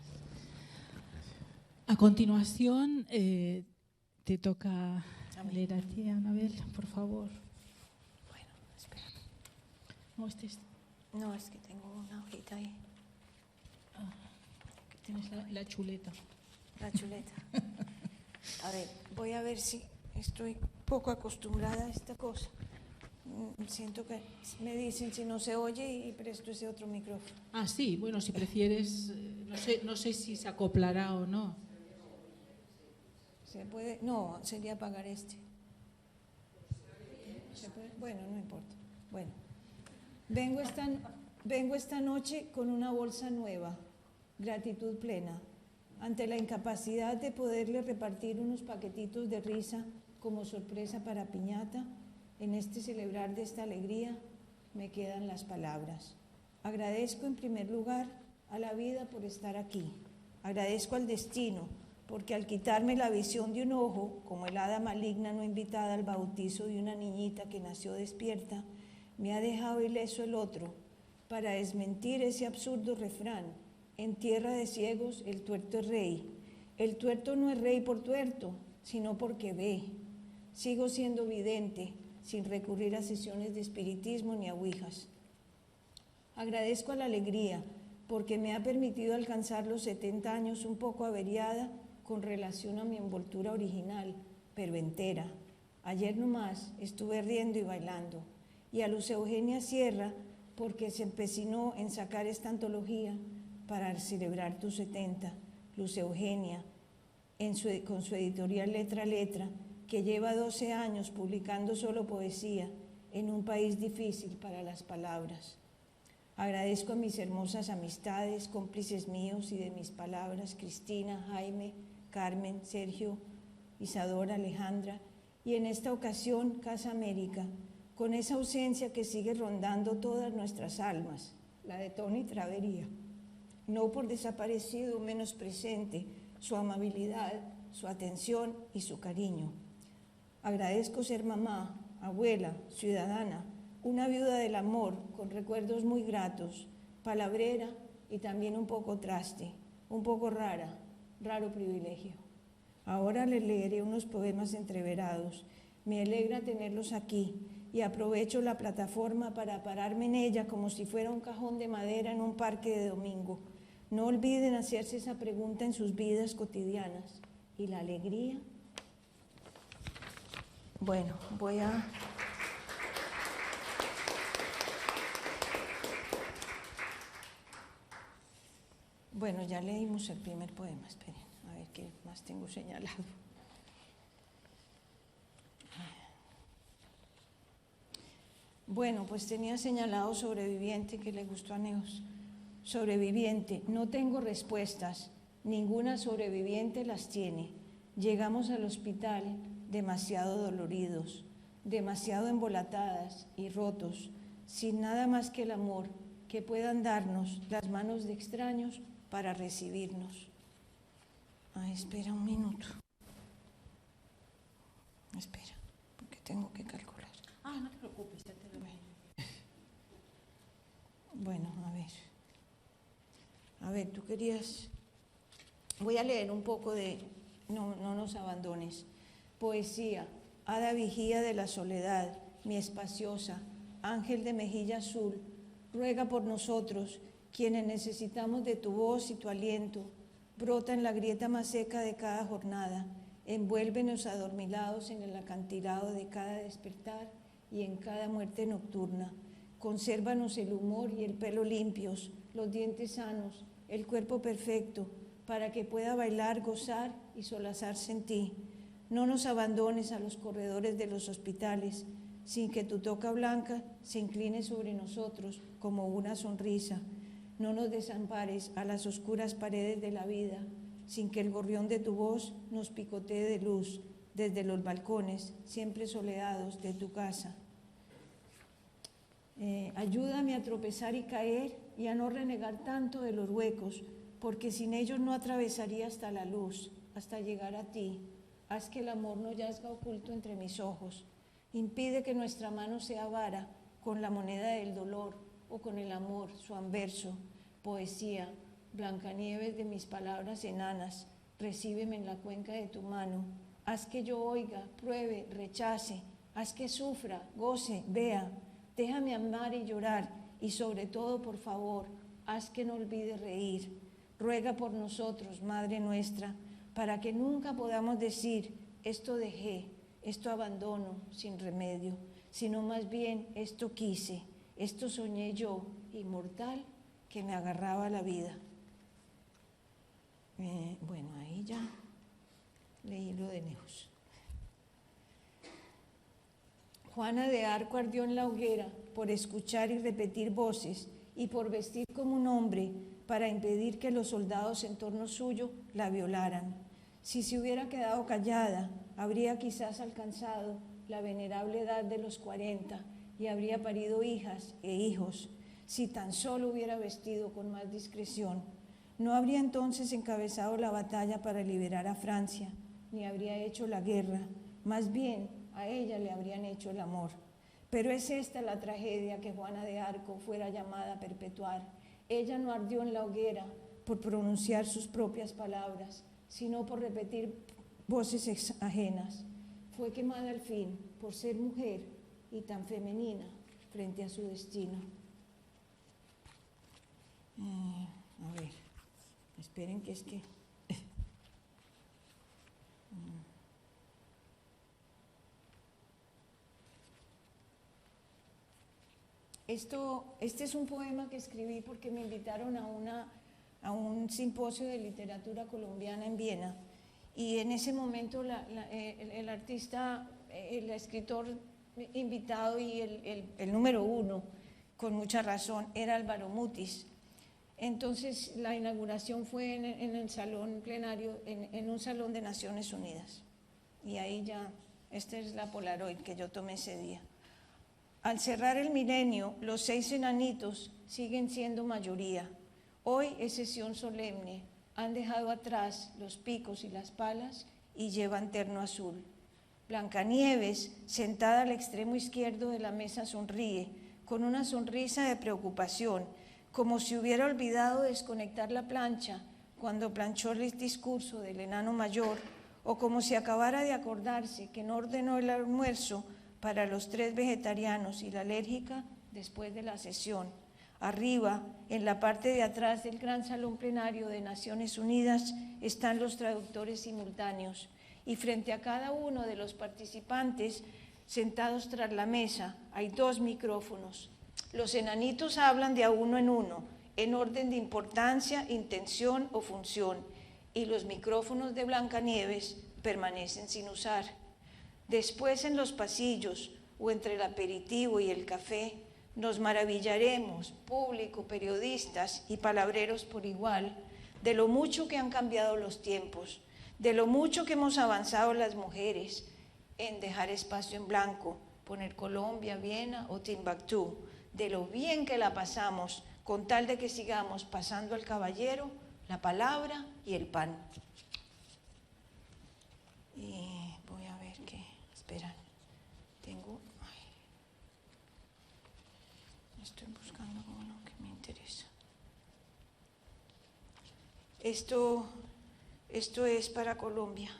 A continuación, te toca leer a ti, Anabel, por favor. Bueno, espera. No, estés. No, es que tengo una hojita ahí. Tienes la chuleta. La chuleta. A ver, voy a ver si estoy poco acostumbrada a esta cosa. Siento que me dicen si no se oye y presto ese otro micrófono. Ah, sí, bueno, si prefieres, no sé si se acoplará o no. ¿Se puede? No, sería apagar este. ¿Se puede? Bueno, no importa. Bueno, vengo esta noche con una bolsa nueva, gratitud plena, ante la incapacidad de poderle repartir unos paquetitos de risa como sorpresa para piñata. En este celebrar de esta alegría me quedan las palabras. Agradezco en primer lugar a la vida por estar aquí. Agradezco al destino porque al quitarme la visión de un ojo, como el hada maligna no invitada al bautizo de una niñita que nació despierta, me ha dejado ileso el otro para desmentir ese absurdo refrán: en tierra de ciegos el tuerto es rey. El tuerto no es rey por tuerto, sino porque ve. Sigo siendo vidente, sin recurrir a sesiones de espiritismo ni a ouijas. Agradezco a la alegría, porque me ha permitido alcanzar los 70 años un poco averiada con relación a mi envoltura original, pero entera. Ayer nomás estuve riendo y bailando. Y a Luz Eugenia Sierra, porque se empecinó en sacar esta antología para celebrar tus 70. Luz Eugenia, con su editorial Letra a Letra, que lleva 12 años publicando solo poesía en un país difícil para las palabras. Agradezco a mis hermosas amistades, cómplices míos y de mis palabras, Cristina, Jaime, Carmen, Sergio, Isadora, Alejandra, y en esta ocasión Casa América, con esa ausencia que sigue rondando todas nuestras almas, la de Tony Travería. No por desaparecido, menos presente, su amabilidad, su atención y su cariño. Agradezco ser mamá, abuela, ciudadana, una viuda del amor, con recuerdos muy gratos, palabrera y también un poco traste, un poco rara, raro privilegio. Ahora les leeré unos poemas entreverados. Me alegra tenerlos aquí y aprovecho la plataforma para pararme en ella como si fuera un cajón de madera en un parque de domingo. No olviden hacerse esa pregunta en sus vidas cotidianas. ¿Y la alegría? Bueno, voy a... Bueno, ya leímos el primer poema, esperen, a ver qué más tengo señalado. Bueno, pues tenía señalado sobreviviente, que le gustó a Neos. Sobreviviente, no tengo respuestas, ninguna sobreviviente las tiene. Llegamos al hospital demasiado doloridos, demasiado embolatadas y rotos, sin nada más que el amor que puedan darnos las manos de extraños para recibirnos. Ay, espera un minuto. Espera, porque tengo que calcular. Ah, no te preocupes, ya te lo veo. Bueno, a ver, tú querías... Voy a leer un poco de No nos abandones. Poesía, hada vigía de la soledad, mi espaciosa, ángel de mejilla azul, ruega por nosotros, quienes necesitamos de tu voz y tu aliento. Brota en la grieta más seca de cada jornada, envuélvenos adormilados en el acantilado de cada despertar y en cada muerte nocturna. Consérvanos el humor y el pelo limpios, los dientes sanos, el cuerpo perfecto, para que pueda bailar, gozar y solazarse en ti. No nos abandones a los corredores de los hospitales, sin que tu toca blanca se incline sobre nosotros como una sonrisa. No nos desampares a las oscuras paredes de la vida, sin que el gorrión de tu voz nos picotee de luz desde los balcones, siempre soleados, de tu casa. Ayúdame a tropezar y caer y a no renegar tanto de los huecos, porque sin ellos no atravesaría hasta la luz, hasta llegar a ti. Haz que el amor no yazga oculto entre mis ojos. Impide que nuestra mano sea vara con la moneda del dolor o con el amor, su anverso. Poesía, Blancanieves de mis palabras enanas, recíbeme en la cuenca de tu mano. Haz que yo oiga, pruebe, rechace, haz que sufra, goce, vea. Déjame amar y llorar y sobre todo, por favor, haz que no olvide reír. Ruega por nosotros, Madre nuestra, para que nunca podamos decir, esto dejé, esto abandono sin remedio, sino más bien esto quise, esto soñé yo, inmortal, que me agarraba a la vida. Bueno, ahí ya leí lo de Neos. Juana de Arco ardió en la hoguera por escuchar y repetir voces y por vestir como un hombre para impedir que los soldados en torno suyo la violaran. Si se hubiera quedado callada, habría quizás alcanzado la venerable edad de los 40 y habría parido hijas e hijos. Si tan solo hubiera vestido con más discreción, no habría entonces encabezado la batalla para liberar a Francia, ni habría hecho la guerra. Más bien, a ella le habrían hecho el amor. Pero es esta la tragedia que Juana de Arco fuera llamada a perpetuar. Ella no ardió en la hoguera por pronunciar sus propias palabras, sino por repetir voces ajenas. Fue quemada al fin por ser mujer y tan femenina frente a su destino. A ver, esperen que es que... Este es un poema que escribí porque me invitaron a un simposio de literatura colombiana en Viena, y en ese momento el artista, el escritor invitado y el número uno, con mucha razón, era Álvaro Mutis. Entonces la inauguración fue en el salón plenario, en un salón de Naciones Unidas. Y ahí ya, esta es la Polaroid que yo tomé ese día. Al cerrar el milenio, los 6 enanitos siguen siendo mayoría. Hoy es sesión solemne, han dejado atrás los picos y las palas y llevan terno azul. Blancanieves, sentada al extremo izquierdo de la mesa, sonríe, con una sonrisa de preocupación, como si hubiera olvidado desconectar la plancha cuando planchó el discurso del enano mayor, o como si acabara de acordarse que no ordenó el almuerzo para los 3 vegetarianos y la alérgica después de la sesión. Arriba, en la parte de atrás del gran salón plenario de Naciones Unidas, están los traductores simultáneos, y frente a cada uno de los participantes, sentados tras la mesa, hay 2 micrófonos. Los enanitos hablan de a uno, en orden de importancia, intención o función, y los micrófonos de Blancanieves permanecen sin usar. Después, en los pasillos o entre el aperitivo y el café, nos maravillaremos, público, periodistas y palabreros por igual, de lo mucho que han cambiado los tiempos, de lo mucho que hemos avanzado las mujeres en dejar espacio en blanco, poner Colombia, Viena o Timbuktu, de lo bien que la pasamos con tal de que sigamos pasando al caballero, la palabra y el pan. Y voy a ver qué, esperan, estoy buscando uno que me interesa. Esto es para Colombia.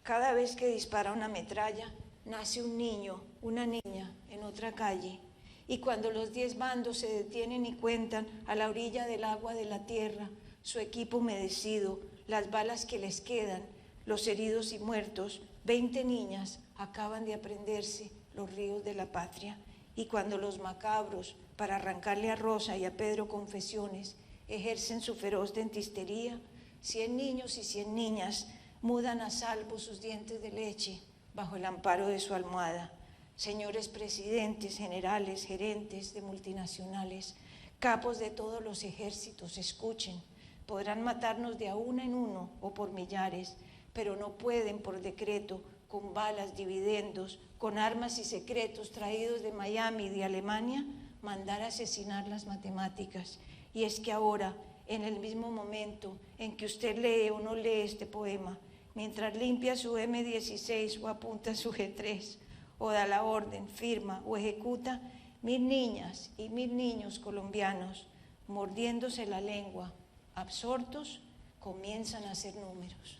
Cada vez que dispara una metralla, nace un niño, una niña en otra calle. Y cuando los 10 bandos se detienen y cuentan a la orilla del agua de la tierra, su equipo humedecido, las balas que les quedan, los heridos y muertos, 20 niñas acaban de aprenderse los ríos de la patria. Y cuando los macabros, para arrancarle a Rosa y a Pedro confesiones, ejercen su feroz dentistería, 100 niños y 100 niñas mudan a salvo sus dientes de leche bajo el amparo de su almohada. Señores presidentes, generales, gerentes de multinacionales, capos de todos los ejércitos, escuchen, podrán matarnos de a uno en uno o por millares, pero no pueden por decreto, con balas, dividendos, con armas y secretos traídos de Miami y de Alemania, mandar a asesinar las matemáticas. Y es que ahora, en el mismo momento en que usted lee o no lee este poema, mientras limpia su M16 o apunta su G3, o da la orden, firma o ejecuta, 1000 niñas y 1000 niños colombianos, mordiéndose la lengua, absortos, comienzan a hacer números.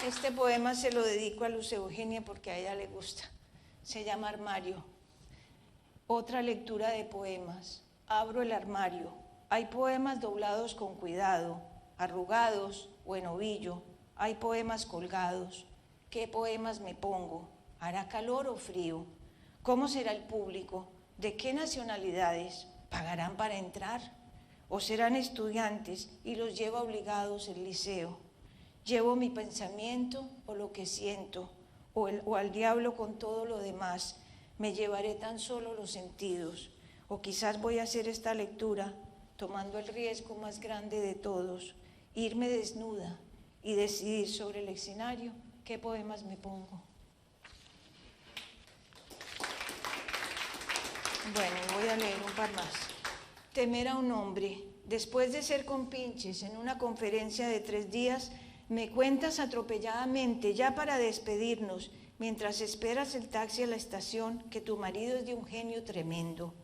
Este poema se lo dedico a Luz Eugenia porque a ella le gusta. Se llama Armario. Otra lectura de poemas. Abro el armario. Hay poemas doblados con cuidado, arrugados o en ovillo. Hay poemas colgados. ¿Qué poemas me pongo? ¿Hará calor o frío? ¿Cómo será el público? ¿De qué nacionalidades? ¿Pagarán para entrar? ¿O serán estudiantes y los lleva obligados el liceo? ¿Llevo mi pensamiento o lo que siento? ¿O al diablo con todo lo demás? ¿Me llevaré tan solo los sentidos? O quizás voy a hacer esta lectura tomando el riesgo más grande de todos, irme desnuda y decidir sobre el escenario qué poemas me pongo. Bueno, voy a leer un par más. Temer a un hombre. Después de ser compinches en una conferencia de 3 días, me cuentas atropelladamente, ya para despedirnos, mientras esperas el taxi a la estación, que tu marido es de un genio tremendo.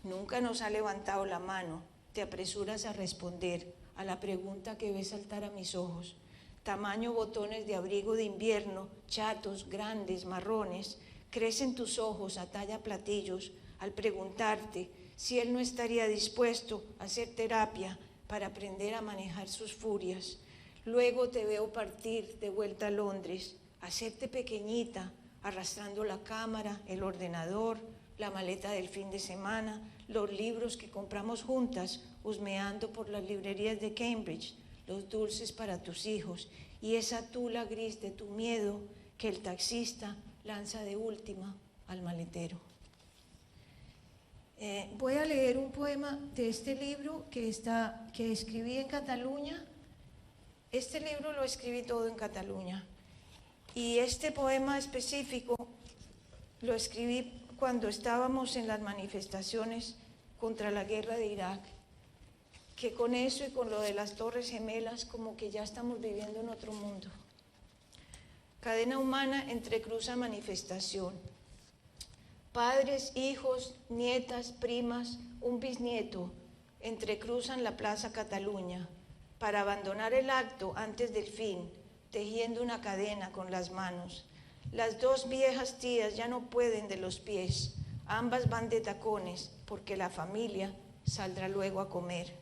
Nunca nos ha levantado la mano. Te apresuras a responder a la pregunta que ves saltar a mis ojos. Tamaño botones de abrigo de invierno, chatos, grandes, marrones. Crecen tus ojos a talla platillos al preguntarte si él no estaría dispuesto a hacer terapia para aprender a manejar sus furias. Luego te veo partir de vuelta a Londres, hacerte pequeñita, arrastrando la cámara, el ordenador, la maleta del fin de semana, los libros que compramos juntas, husmeando por las librerías de Cambridge, los dulces para tus hijos y esa tula gris de tu miedo que el taxista lanza de última al maletero. Voy a leer un poema de este libro que escribí en Cataluña. Este libro lo escribí todo en Cataluña. Y este poema específico lo escribí cuando estábamos en las manifestaciones contra la guerra de Irak, que con eso y con lo de las Torres Gemelas como que ya estamos viviendo en otro mundo. Cadena humana entrecruza manifestación. Padres, hijos, nietas, primas, un bisnieto entrecruzan la Plaza Cataluña para abandonar el acto antes del fin, tejiendo una cadena con las manos. Las dos viejas tías ya no pueden de los pies, ambas van de tacones porque la familia saldrá luego a comer.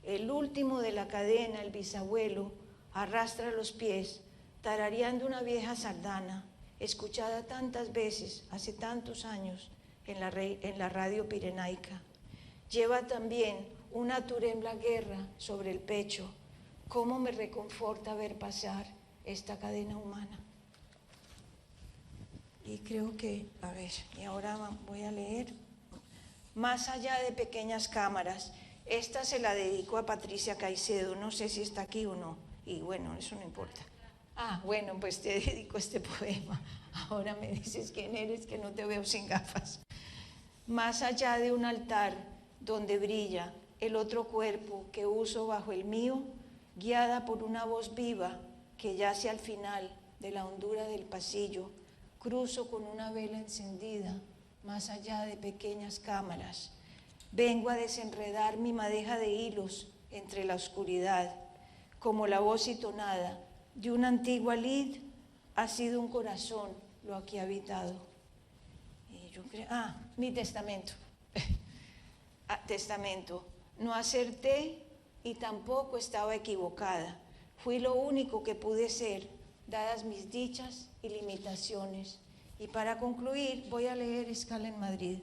El último de la cadena, el bisabuelo, arrastra los pies, tarareando una vieja sardana, escuchada tantas veces, hace tantos años, en la radio pirenaica. Lleva también una turembla guerra sobre el pecho. ¿Cómo me reconforta ver pasar esta cadena humana? Y creo que, a ver, y ahora voy a leer. Más allá de pequeñas cámaras, esta se la dedico a Patricia Caicedo, no sé si está aquí o no, y bueno, eso no importa. Ah, bueno, pues te dedico este poema. Ahora me dices quién eres, que no te veo sin gafas. Más allá de un altar donde brilla el otro cuerpo que uso bajo el mío, guiada por una voz viva que yace al final de la hondura del pasillo, cruzo con una vela encendida, más allá de pequeñas cámaras. Vengo a desenredar mi madeja de hilos entre la oscuridad, como la voz entonada de una antigua lid, ha sido un corazón lo aquí habitado. Y yo creo, mi testamento. Testamento. No acerté y tampoco estaba equivocada. Fui lo único que pude ser, dadas mis dichas y limitaciones. Y para concluir, voy a leer Escala en Madrid.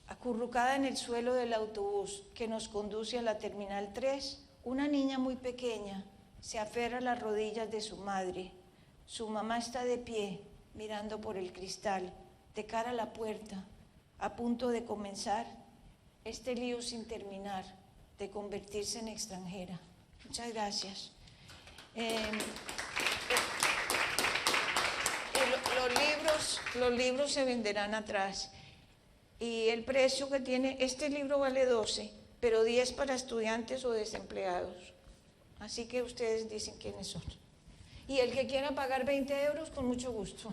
Acurrucada en el suelo del autobús que nos conduce a la Terminal 3, una niña muy pequeña se aferra a las rodillas de su madre. Su mamá está de pie, mirando por el cristal, de cara a la puerta, a punto de comenzar este lío sin terminar, de convertirse en extranjera. Muchas gracias. Los libros se venderán atrás. Y el precio que tiene, este libro vale 12, pero 10 para estudiantes o desempleados. Así que ustedes dicen quiénes son. Y el que quiera pagar 20 euros, con mucho gusto.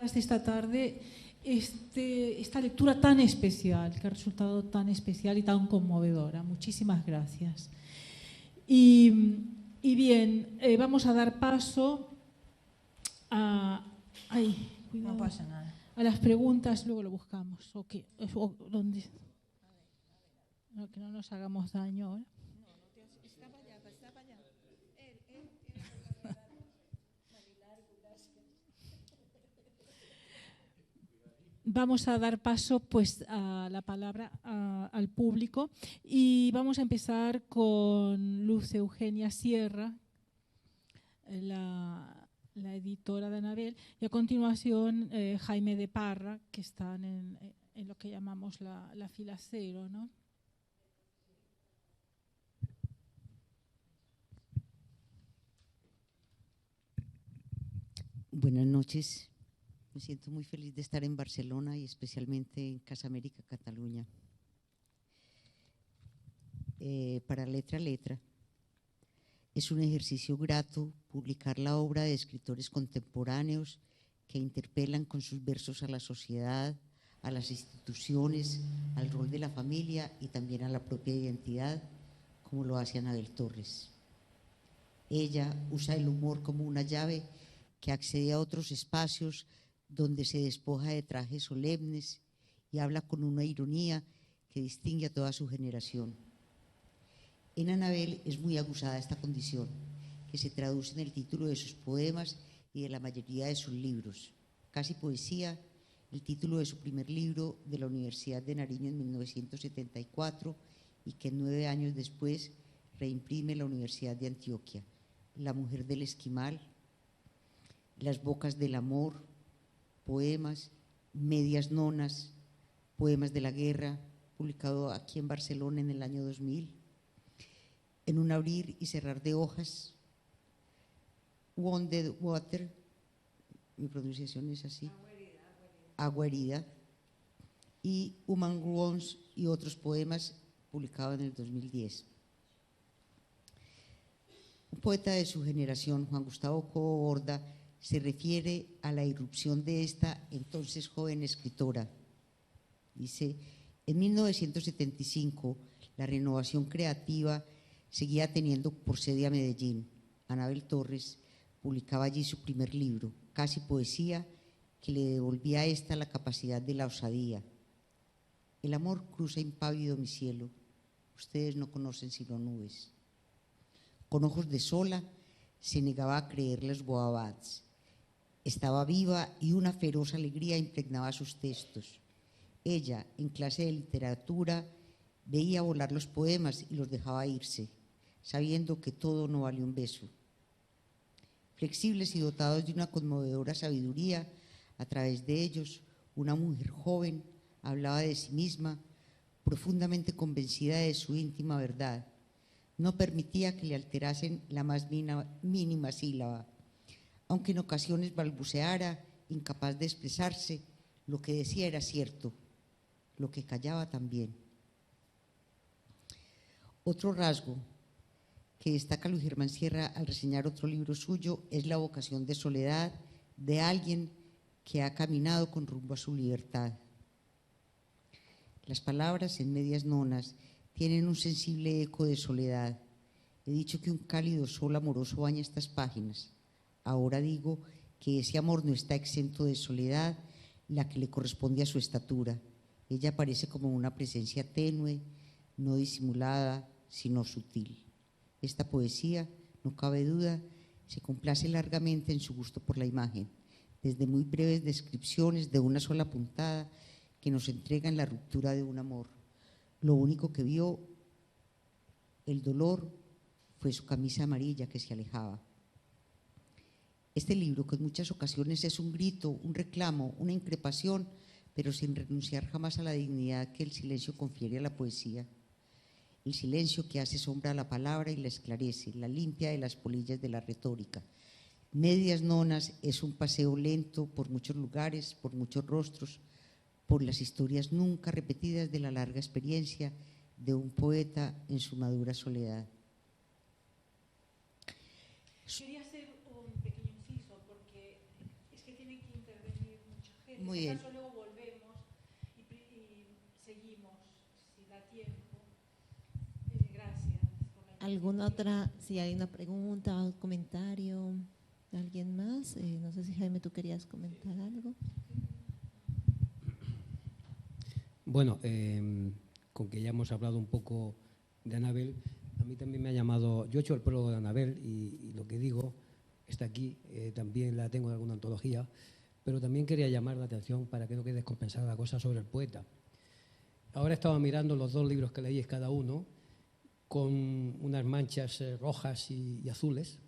De esta tarde, esta lectura tan especial, que ha resultado tan especial y tan conmovedora. Muchísimas gracias. Y bien, vamos a dar paso a... Ay, cuidado. No pasa nada. A las preguntas, luego lo buscamos. ¿Dónde? No, que no nos hagamos daño ahora. Estaba allá. Vamos a dar paso pues a la palabra al público y vamos a empezar con Luz Eugenia Sierra, la editora de Anabel, y a continuación Jaime de Parra, que están en lo que llamamos la fila cero, ¿no? Buenas noches. Me siento muy feliz de estar en Barcelona y especialmente en Casa América, Cataluña. Para Letra a Letra, es un ejercicio grato publicar la obra de escritores contemporáneos que interpelan con sus versos a la sociedad, a las instituciones, al rol de la familia y también a la propia identidad, como lo hace Anabel Torres. Ella usa el humor como una llave que accede a otros espacios donde se despoja de trajes solemnes y habla con una ironía que distingue a toda su generación. En Anabel es muy aguzada esta condición, que se traduce en el título de sus poemas y de la mayoría de sus libros, Casi Poesía, el título de su primer libro de la Universidad de Nariño en 1974 y que 9 años después reimprime la Universidad de Antioquia. La mujer del esquimal, Las bocas del amor, poemas, Medias nonas, poemas de la guerra, publicado aquí en Barcelona en el año 2000. En un abrir y cerrar de hojas, Wounded Water, mi pronunciación es así, Agua herida, y Human Wounds y otros poemas, publicado en el 2010. Un poeta de su generación, Juan Gustavo Cobo Borda, se refiere a la irrupción de esta entonces joven escritora. Dice, en 1975, la renovación creativa seguía teniendo por sede a Medellín. Anabel Torres publicaba allí su primer libro, Casi Poesía, que le devolvía a esta la capacidad de la osadía. El amor cruza impávido mi cielo, ustedes no conocen sino nubes. Con ojos de sola se negaba a creer los boabats. Estaba viva y una feroz alegría impregnaba sus textos. Ella, en clase de literatura, veía volar los poemas y los dejaba irse, sabiendo que todo no vale un beso. Flexibles y dotados de una conmovedora sabiduría, a través de ellos, una mujer joven hablaba de sí misma, profundamente convencida de su íntima verdad. No permitía que le alterasen la más mínima sílaba. Aunque en ocasiones balbuceara, incapaz de expresarse, lo que decía era cierto, lo que callaba también. Otro rasgo que destaca Luis Germán Sierra al reseñar otro libro suyo es la vocación de soledad de alguien que ha caminado con rumbo a su libertad. Las palabras en Medias nonas tienen un sensible eco de soledad. He dicho que un cálido sol amoroso baña estas páginas. Ahora digo que ese amor no está exento de soledad, la que le corresponde a su estatura. Ella aparece como una presencia tenue, no disimulada, sino sutil. Esta poesía, no cabe duda, se complace largamente en su gusto por la imagen, desde muy breves descripciones de una sola puntada que nos entregan la ruptura de un amor. Lo único que vio, el dolor, fue su camisa amarilla que se alejaba. Este libro, que en muchas ocasiones es un grito, un reclamo, una increpación, pero sin renunciar jamás a la dignidad que el silencio confiere a la poesía. El silencio que hace sombra a la palabra y la esclarece, la limpia de las polillas de la retórica. Medias nonas es un paseo lento por muchos lugares, por muchos rostros, por las historias nunca repetidas de la larga experiencia de un poeta en su madura soledad. Quería hacer un pequeño inciso porque es que tiene que intervenir mucha gente. Muy bien. Si acaso luego volvemos y seguimos, si da tiempo. Gracias por la ¿Alguna otra, si hay una pregunta o comentario de alguien más? No sé si Jaime, tú querías comentar algo. Bueno, con que ya hemos hablado un poco de Anabel, a mí también me ha llamado, yo he hecho el prólogo de Anabel y lo que digo está aquí, también la tengo en alguna antología, pero también quería llamar la atención para que no quede descompensada la cosa sobre el poeta. Ahora estaba mirando los 2 libros que leíais cada uno con unas manchas rojas y azules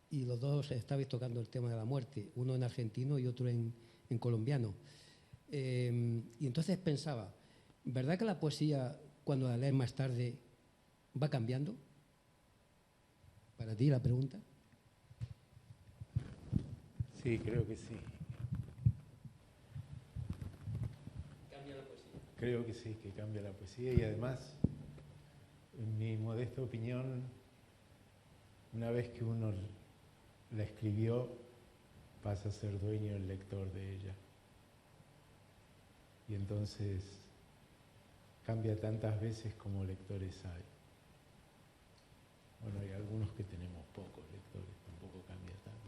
y los 2 estabais tocando el tema de la muerte, uno en argentino y otro en colombiano. Y entonces pensaba, ¿verdad que la poesía, cuando la lees más tarde, va cambiando? Para ti la pregunta. Sí, creo que sí. ¿Cambia la poesía? Creo que sí, que cambia la poesía y además, en mi modesta opinión, una vez que uno la escribió, pasa a ser dueño del lector de ella. Y entonces cambia tantas veces como lectores hay. Bueno, hay algunos que tenemos pocos lectores, tampoco cambia tanto.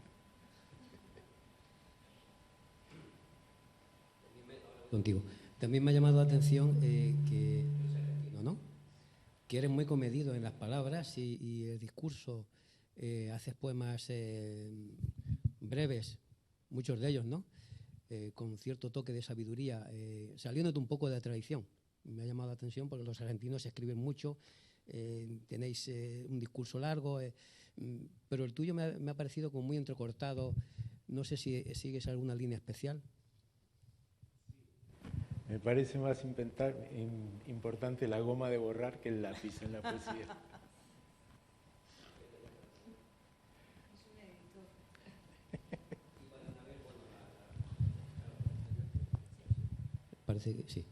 Contigo. También me ha llamado la atención que, ¿no? Que eres muy comedido en las palabras y el discurso. Haces poemas breves, muchos de ellos, ¿no? con cierto toque de sabiduría, saliéndote un poco de la tradición. Me ha llamado la atención porque los argentinos escriben mucho, tenéis un discurso largo, pero el tuyo me ha parecido como muy entrecortado. No sé si sigues alguna línea especial. Me parece más importante la goma de borrar que el lápiz en la poesía. Parece que sí.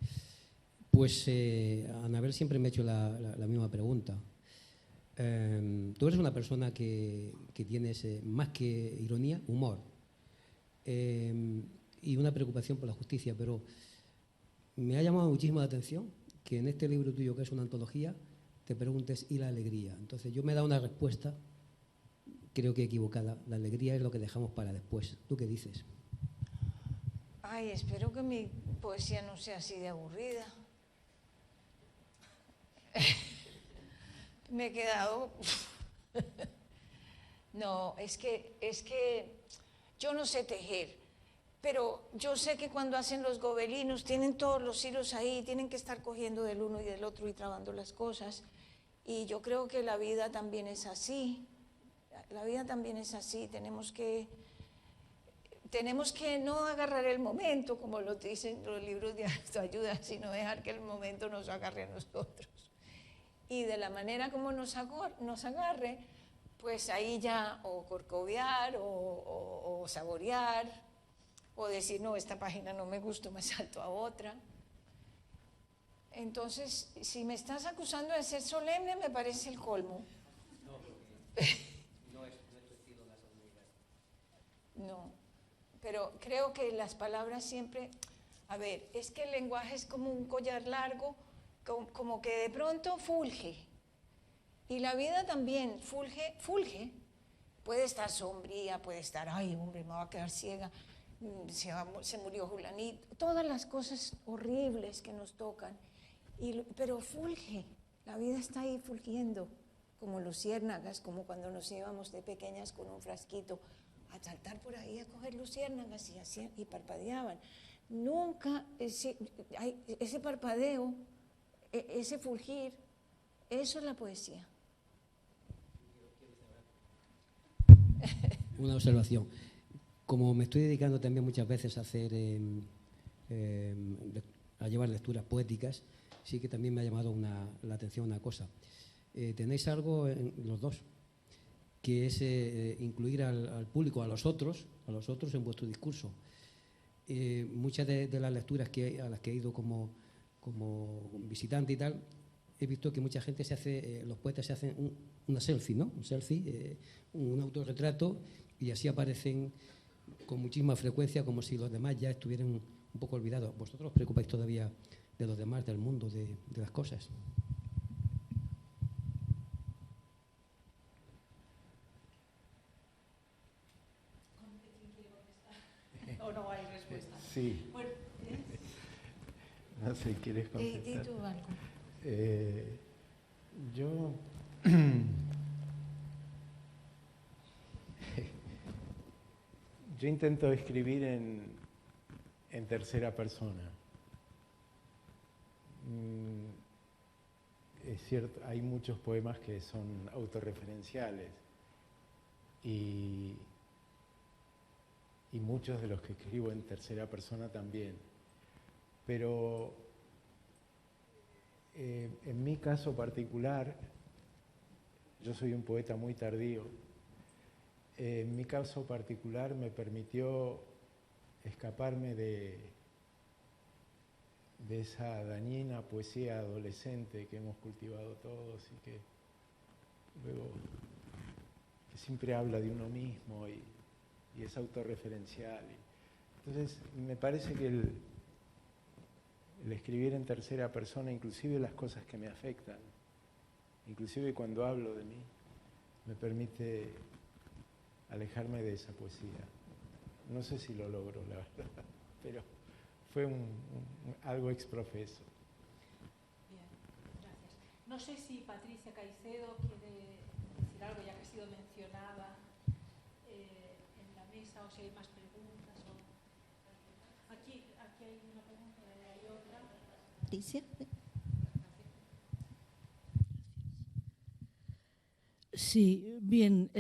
Pues Anabel siempre me ha hecho la misma pregunta. Tú eres una persona que tienes más que ironía, humor, y una preocupación por la justicia, pero me ha llamado muchísimo la atención que en este libro tuyo, que es una antología, te preguntes ¿y la alegría? Entonces yo me he dado una respuesta, creo que equivocada. La alegría es lo que dejamos para después. ¿Tú qué dices? Ay, espero que mi poesía no sea así de aburrida. Me he quedado... No, es que yo no sé tejer, pero yo sé que cuando hacen los gobelinos tienen todos los hilos ahí, tienen que estar cogiendo del uno y del otro y trabando las cosas. Y yo creo que la vida también es así. La vida también es así. Tenemos que no agarrar el momento, como lo dicen los libros de autoayuda, sino dejar que el momento nos agarre a nosotros. Y de la manera como nos agarre, pues ahí ya o corcovear o saborear, o decir, no, esta página no me gustó, me salto a otra. Entonces, si me estás acusando de ser solemne, me parece el colmo. No es tu estilo la solemnidad. No, pero creo que las palabras siempre... A ver, es que el lenguaje es como un collar largo, como que de pronto fulge. Y la vida también fulge. Puede estar sombría, puede estar, ay, hombre, me va a quedar ciega, se murió Julanito, todas las cosas horribles que nos tocan. Pero fulge, la vida está ahí fulgiendo, como luciérnagas, como cuando nos íbamos de pequeñas con un frasquito a saltar por ahí a coger luciérnagas y parpadeaban. Nunca ese parpadeo, ese fulgir, eso es la poesía. Una observación. Como me estoy dedicando también muchas veces a a llevar lecturas poéticas, sí que también me ha llamado la atención una cosa. Tenéis algo los dos, que es incluir al público, a los otros en vuestro discurso. Muchas de las lecturas a las que he ido como visitante y tal, he visto que mucha gente los poetas se hacen una selfie, ¿no? Un selfie, un autorretrato, y así aparecen con muchísima frecuencia, como si los demás ya estuvieran un poco olvidados. ¿Vosotros os preocupáis todavía de los demás, del mundo, de las cosas? ¿O no hay respuesta? Sí. Bueno, No sé, ¿quieres contestar? Di tú algo. Yo intento escribir en tercera persona. Es cierto, hay muchos poemas que son autorreferenciales y muchos de los que escribo en tercera persona también. Pero en mi caso particular, yo soy un poeta muy tardío. En mi caso particular me permitió escaparme de esa dañina poesía adolescente que hemos cultivado todos y que luego que siempre habla de uno mismo y es autorreferencial. Entonces me parece que el escribir en tercera persona, inclusive las cosas que me afectan, inclusive cuando hablo de mí, me permite alejarme de esa poesía. No sé si lo logro, la verdad, pero fue algo exprofeso. bien, gracias. No sé si Patricia Caicedo quiere decir algo, ya que ha sido mencionada en la mesa, o si hay más preguntas. Alicia. Sí, bien.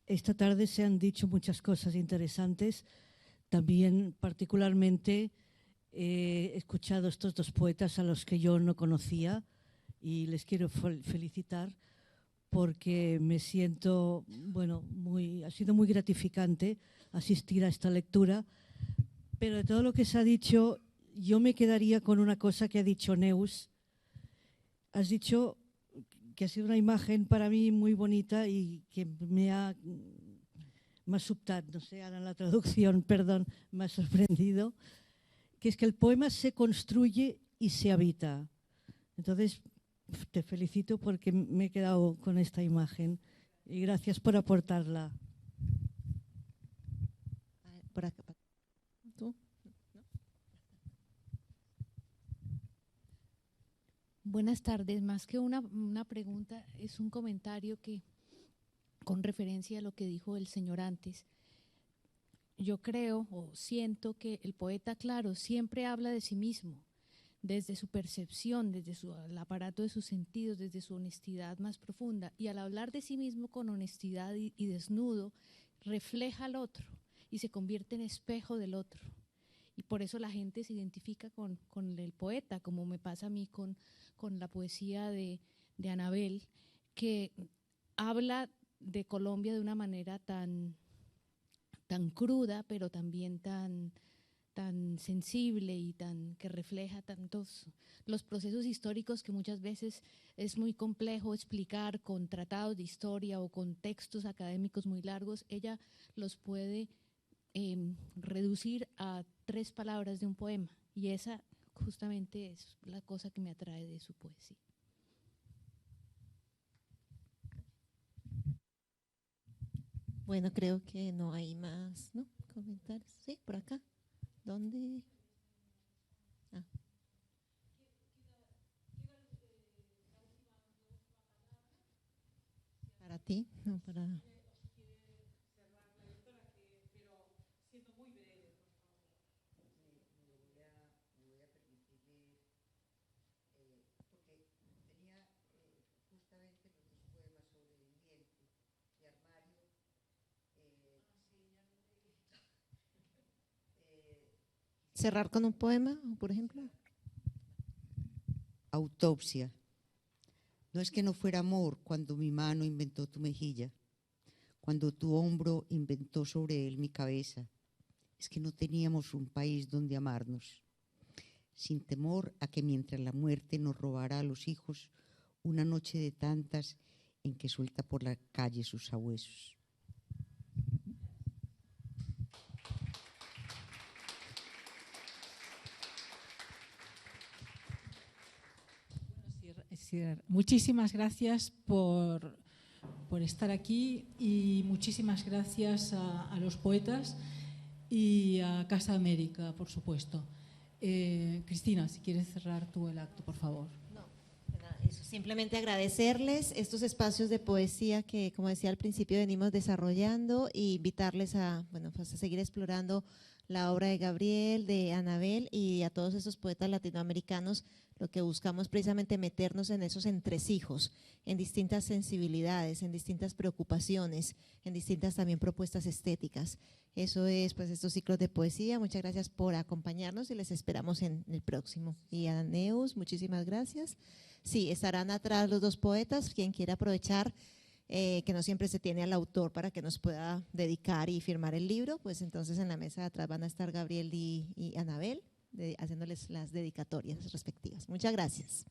Esta tarde se han dicho muchas cosas interesantes. También, particularmente, he escuchado estos dos poetas a los que yo no conocía y les quiero felicitar porque me siento, bueno, ha sido muy gratificante asistir a esta lectura. Pero de todo lo que se ha dicho, yo me quedaría con una cosa que ha dicho Neus. Has dicho que ha sido una imagen para mí muy bonita y que m'ha sobtat, no sé, ara en la traducción, perdón, me ha sorprendido, que es que el poema se construye y se habita. Entonces, te felicito porque me he quedado con esta imagen y gracias por aportarla. Por acá. ¿Tú? Buenas tardes. Más que una pregunta, es un comentario que, con referencia a lo que dijo el señor antes, yo creo o siento que el poeta, claro, siempre habla de sí mismo, desde su percepción, desde el aparato de sus sentidos, desde su honestidad más profunda. Y al hablar de sí mismo con honestidad y desnudo, refleja al otro y se convierte en espejo del otro. Y por eso la gente se identifica con el poeta, como me pasa a mí con la poesía de Anabel, que habla de Colombia de una manera tan cruda, pero también tan sensible y que refleja tantos los procesos históricos que muchas veces es muy complejo explicar con tratados de historia o con textos académicos muy largos. Ella los puede reducir a 3 palabras de un poema, y esa justamente es la cosa que me atrae de su poesía. Bueno, creo que no hay más, ¿no? Comentarios. Sí, por acá. ¿Dónde? Ah. Para ti, no para. Cerrar con un poema, por ejemplo. Autopsia. No es que no fuera amor cuando mi mano inventó tu mejilla, cuando tu hombro inventó sobre él mi cabeza. Es que no teníamos un país donde amarnos, sin temor a que mientras la muerte nos robara a los hijos, una noche de tantas en que suelta por la calle sus sabuesos. Muchísimas gracias por estar aquí y muchísimas gracias a los poetas y a Casa América, por supuesto. Cristina, si quieres cerrar tú el acto, por favor. Eso, simplemente agradecerles estos espacios de poesía que, como decía al principio, venimos desarrollando e invitarles a seguir explorando la obra de Gabriel, de Anabel y a todos esos poetas latinoamericanos. Lo que buscamos precisamente meternos en esos entresijos, en distintas sensibilidades, en distintas preocupaciones, en distintas también propuestas estéticas. Eso es, pues, estos ciclos de poesía. Muchas gracias por acompañarnos y les esperamos en el próximo. Y a Neus, muchísimas gracias. Sí, estarán atrás los 2 poetas, quien quiera aprovechar que no siempre se tiene al autor para que nos pueda dedicar y firmar el libro, pues entonces en la mesa de atrás van a estar Gabriel y Anabel, haciéndoles las dedicatorias respectivas. Muchas gracias.